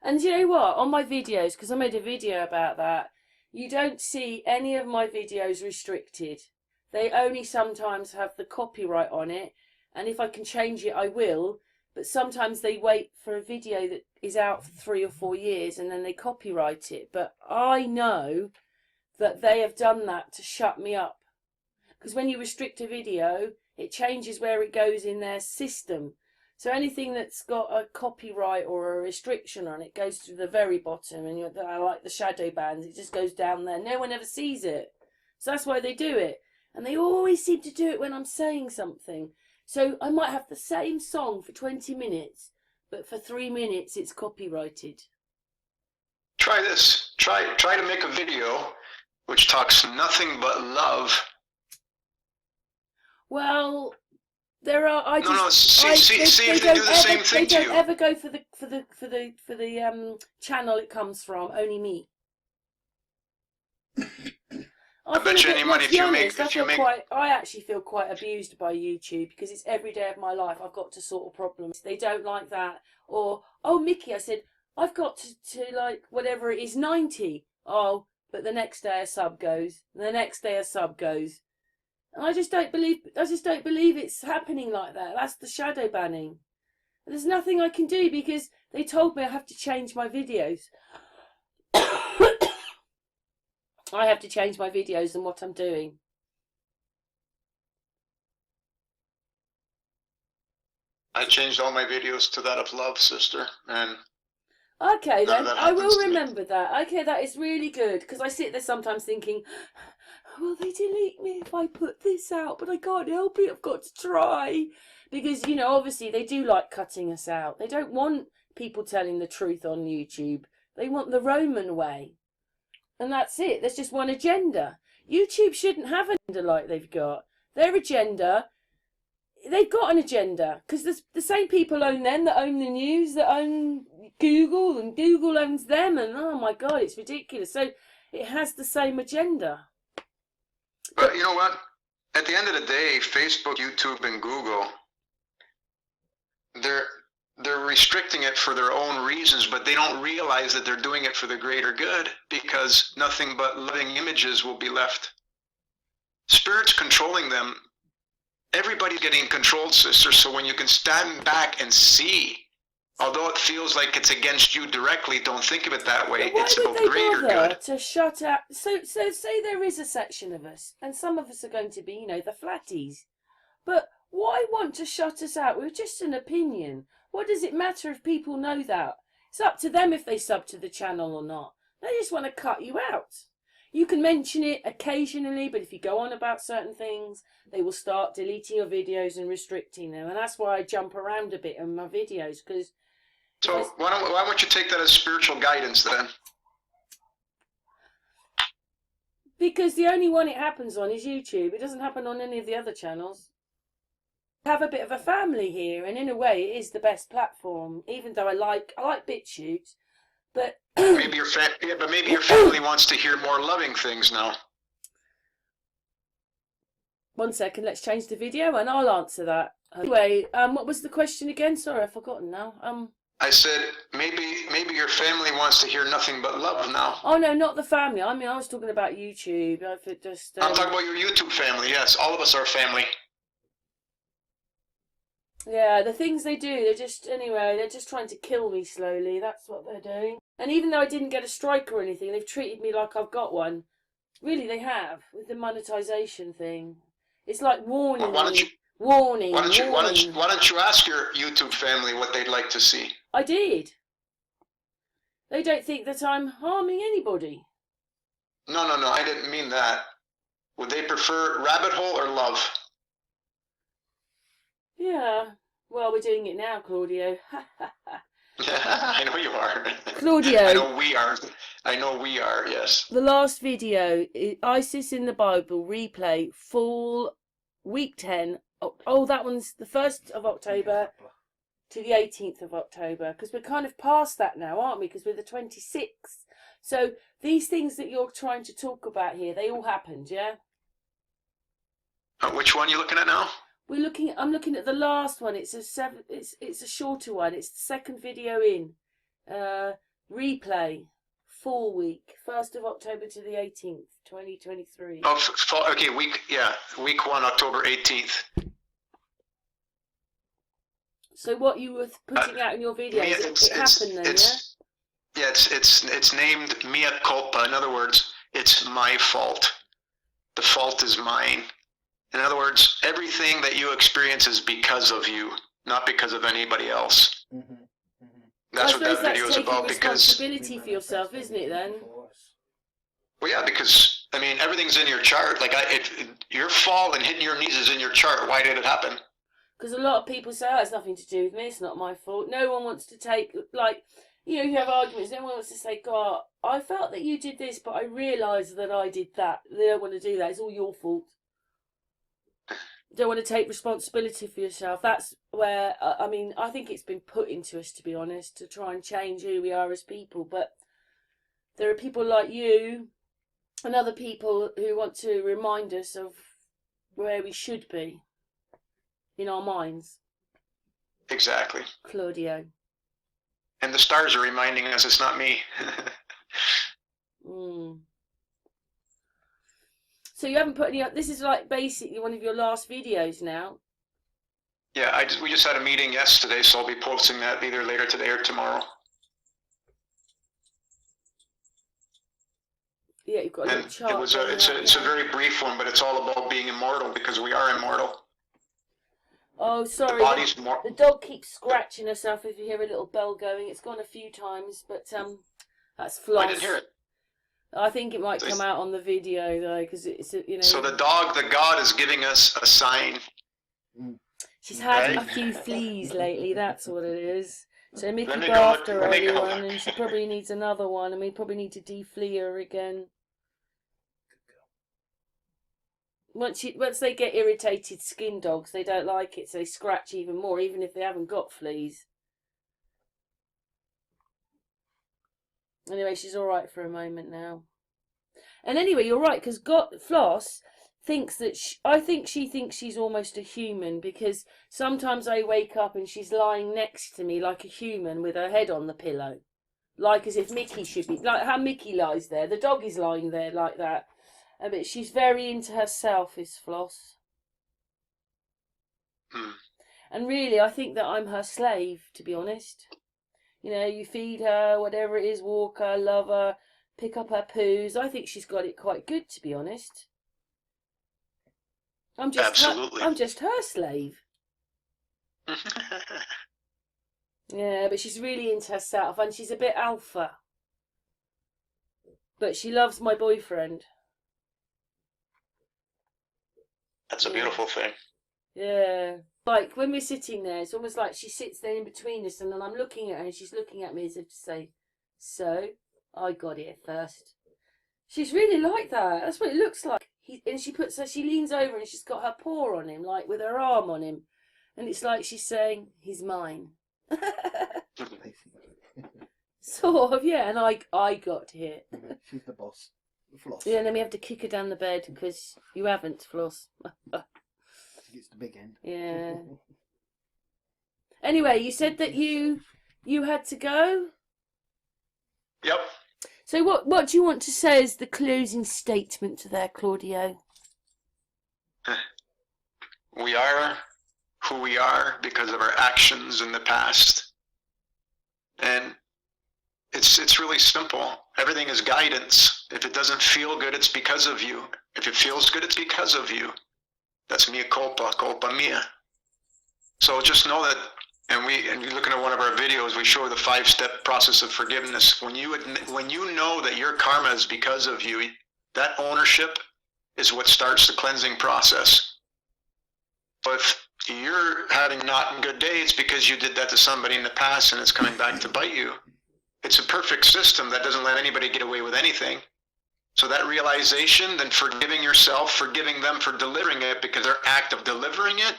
S1: And you know what? On my videos, because I made a video about that, you don't see any of my videos restricted. they only sometimes have the copyright on it, and if I can change it, I will. But sometimes they wait for a video that is out for 3 or 4 years and then they copyright it. But I know that they have done that to shut me up. Because when you restrict a video, it changes where it goes in their system. So anything that's got a copyright or a restriction on it goes to the very bottom. And I like the shadow bands, it just goes down there. No one ever sees it. So that's why they do it. And they always seem to do it when I'm saying something. So I might have the same song for 20 minutes, but for 3 minutes it's copyrighted.
S7: Try this. Try to make a video which talks nothing but love.
S1: Well, there are.
S7: See if they do the same thing to you.
S1: They don't ever go for the channel it comes from. Only me.
S7: I bet you any money if you make.
S1: I actually feel quite abused by YouTube because it's every day of my life. I've got to sort of problems. They don't like that. Or, oh, Mickey, I said, I've got to like whatever it is, 90. Oh, but the next day a sub goes. The next day a sub goes. And I just don't believe it's happening like that. That's the shadow banning. And there's nothing I can do because they told me I have to change my videos. I have to change my videos and what I'm doing.
S7: I changed all my videos to that of love, sister, and
S1: okay then, I will remember that. Okay, that is really good because I sit there sometimes thinking, will they delete me if I put this out? But I can't help it. I've got to try because obviously they do like cutting us out. They don't want people telling the truth on YouTube. They want the Roman way. And that's it. There's just one agenda. YouTube shouldn't have an agenda like they've got. Their agenda, they've got an agenda. Because the same people own them that own the news, that own Google, and Google owns them. And oh my God, it's ridiculous. So it has the same agenda.
S7: But you know what? At the end of the day, Facebook, YouTube, and Google, they're restricting it for their own reasons, but they don't realize that they're doing it for the greater good because nothing but loving images will be left. Spirits controlling them. Everybody's getting controlled, sister. So when you can stand back and see, although it feels like it's against you directly, don't think of it that way. It's about greater good.
S1: To shut out. So say there is a section of us, and some of us are going to be, the flatties. But why want to shut us out with just an opinion? What does it matter if people know that? It's up to them if they sub to the channel or not. They just want to cut you out. You can mention it occasionally, but if you go on about certain things, they will start deleting your videos and restricting them. And that's why I jump around a bit in my videos. Because
S7: so why don't you take that as spiritual guidance then?
S1: Because the only one it happens on is YouTube. It doesn't happen on any of the other channels. Have a bit of a family here, and in a way it is the best platform, even though I like BitChute, but
S7: maybe your family wants to hear more loving things now.
S1: 1 second, let's change the video and I'll answer that. Anyway, what was the question again? Sorry, I've forgotten now.
S7: I said maybe your family wants to hear nothing but love now.
S1: Oh no, not the family. I mean, I was talking about YouTube. I'm
S7: talking about your YouTube family. Yes, all of us are family.
S1: Yeah, the things they do, they're just trying to kill me slowly. That's what they're doing. And even though I didn't get a strike or anything, they've treated me like I've got one. Really, they have, with the monetization thing. It's like warning me. Warning.
S7: Why don't you ask your YouTube family what they'd like to see?
S1: I did. They don't think that I'm harming anybody.
S7: No, I didn't mean that. Would they prefer rabbit hole or love?
S1: Yeah, well, we're doing it now, Claudio.
S7: I know you are.
S1: Claudio.
S7: I know we are, yes.
S1: The last video, ISIS in the Bible, replay, full, week 10. Oh, that one's the 1st of October to the 18th of October. Because we're kind of past that now, aren't we? Because we're the 26th. So these things that you're trying to talk about here, they all happened, yeah?
S7: Which one are you looking at now?
S1: I'm looking at the last one. It's a shorter one. It's the second video in. Replay. full week, 1st of October to the 18th, 2023.
S7: Oh, okay, week 1, October 18th.
S1: So what you were putting out in your videos, it happened then, yeah?
S7: Yeah, it's named mea culpa. In other words, it's my fault. The fault is mine. In other words, everything that you experience is because of you, not because of anybody else.
S2: Mm-hmm.
S7: That's
S1: I
S7: what that
S1: suppose
S7: video is
S1: taking
S7: about. Because
S1: responsibility for yourself, isn't it? Then.
S7: well, yeah, because I mean everything's in your chart. Like your fall and hitting your knees is in your chart. Why did it happen?
S1: Because a lot of people say, "Oh, it's nothing to do with me. It's not my fault." No one wants to take you have arguments. No one wants to say, "God, I felt that you did this, but I realised that I did that." They don't want to do that. It's all your fault. Don't want to take responsibility for yourself. That's where I think it's been put into us, to be honest, to try and change who we are as people. But there are people like you and other people who want to remind us of where we should be in our minds.
S7: Exactly.
S1: Claudio.
S7: And the stars are reminding us it's not me.
S1: So you haven't put any up. This is like basically one of your last videos now.
S7: Yeah, we just had a meeting yesterday, so I'll be posting that either later today or tomorrow.
S1: Yeah, you've got a little chart.
S7: It's a very brief one, but it's all about being immortal because we are immortal.
S1: Oh, sorry. The dog keeps scratching herself. If you hear a little bell going, it's gone a few times, but that's Floss.
S7: I didn't hear it.
S1: I think it might come out on the video though, because it's
S7: So the god is giving us a sign.
S1: She's had a few fleas lately. That's what it is. So Mickey bathed her early one, and she probably needs another one, and we probably need to deflea her again. Once they get irritated skin dogs, they don't like it, so they scratch even more, even if they haven't got fleas. Anyway, she's all right for a moment now. And anyway, you're right, because Floss thinks that I think she thinks she's almost a human, because sometimes I wake up and she's lying next to me like a human with her head on the pillow, like as if Mickey should be, like how Mickey lies there. The dog is lying there like that. But she's very into herself, is Floss. And really, I think that I'm her slave, to be honest. You feed her, whatever it is, walk her, love her, pick up her poos. I think she's got it quite good, to be honest. I'm just her slave. Yeah, but she's really into herself, and she's a bit alpha. But she loves my boyfriend.
S7: That's a beautiful thing.
S1: Yeah. Like when we're sitting there, it's almost like she sits there in between us, and then I'm looking at her and she's looking at me as if to say, "So, I got here first." She's really like that. That's what it looks like. She leans over and she's got her paw on him, like with her arm on him. And it's like she's saying, "He's mine." Sort of, yeah. And I got here.
S2: She's the boss. Floss.
S1: Yeah, and then we have to kick her down the bed because you haven't, Floss.
S2: She gets the big end.
S1: Yeah. Anyway, you said that you had to go?
S7: Yep.
S1: So what do you want to say as the closing statement there, Claudio?
S7: We are who we are because of our actions in the past. And it's really simple. Everything is guidance. If it doesn't feel good, it's because of you. If it feels good, it's because of you. That's mea culpa, culpa mia. So just know that, and you're looking at one of our videos, we show the 5-step process of forgiveness. When you know that your karma is because of you, that ownership is what starts the cleansing process. But if you're having not good days because you did that to somebody in the past and it's coming back to bite you, it's a perfect system that doesn't let anybody get away with anything. So that realization, then forgiving yourself, forgiving them for delivering it, because their act of delivering it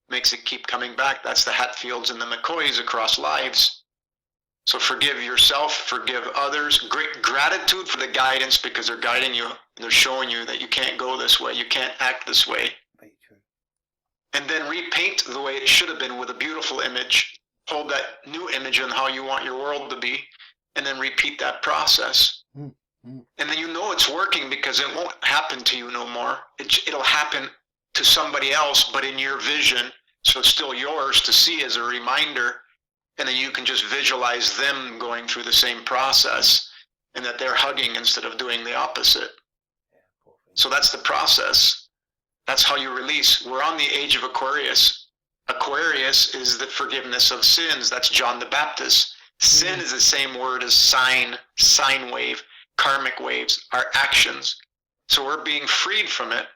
S7: makes it keep coming back. That's the Hatfields and the McCoys across lives. So forgive yourself, forgive others. Great gratitude for the guidance, because they're guiding you. They're showing you that you can't go this way, you can't act this way.
S2: Very true.
S7: And then repaint the way it should have been with a beautiful image. Hold that new image on how you want your world to be, and then repeat that process.
S2: Mm, mm.
S7: And then you know it's working because it won't happen to you no more. It'll happen to somebody else, but in your vision. So it's still yours to see as a reminder. And then you can just visualize them going through the same process and that they're hugging instead of doing the opposite. So that's the process. That's how you release. We're on the age of Aquarius. Aquarius is the forgiveness of sins. That's John the Baptist. Sin is the same word as sine wave, karmic waves, our actions. So we're being freed from it,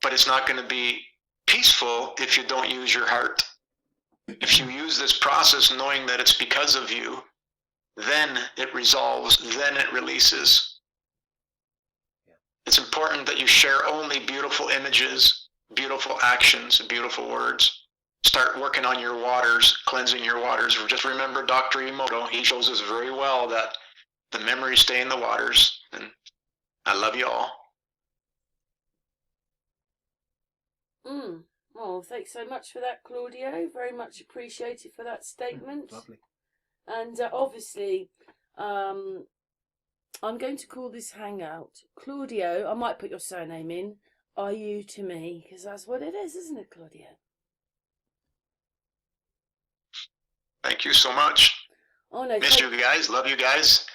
S7: but it's not going to be peaceful if you don't use your heart. If you use this process knowing that it's because of you, then it resolves, then it releases. It's important that you share only beautiful images, beautiful actions, beautiful words. Start working on your waters, cleansing your waters. Just remember Dr. Emoto, he shows us very well that the memories stay in the waters. And I love you all.
S1: Oh, thanks so much for that, Claudio. Very much appreciated for that statement.
S2: Lovely.
S1: And obviously, I'm going to call this hangout Claudio. I might put your surname in. Are you to me? Because that's what it is, isn't it, Claudio?
S7: Thank you so much.
S1: Oh no,
S7: Miss you guys. Love you guys.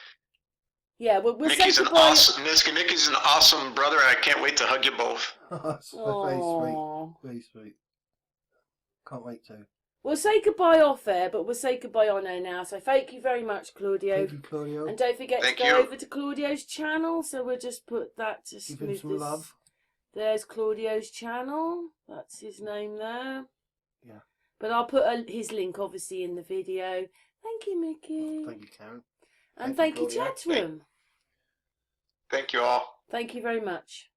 S1: Yeah, we'll
S7: Mickey's
S1: say
S7: an
S1: goodbye.
S7: awesome. Mickey's an awesome brother. I can't wait to hug you both.
S2: That's very
S1: Aw.
S2: sweet. Very sweet. Can't wait to.
S1: We'll say goodbye off air, but we'll say goodbye on air now. So thank you very much, Claudio.
S2: Thank you, Claudio.
S1: And don't forget
S7: Thank
S1: to go
S7: you.
S1: over to Claudio's channel. So we'll just put that to
S2: Give him
S1: smooth
S2: some
S1: this.
S2: love.
S1: There's Claudio's channel. That's his name there.
S2: Yeah.
S1: But I'll put his link obviously in the video. Thank you, Mickey.
S2: Thank you, Karen.
S1: And
S2: Thank
S1: thank
S2: you,
S1: you,
S2: Claudio.
S1: Chatroom.
S7: Thank you all.
S1: Thank you very much.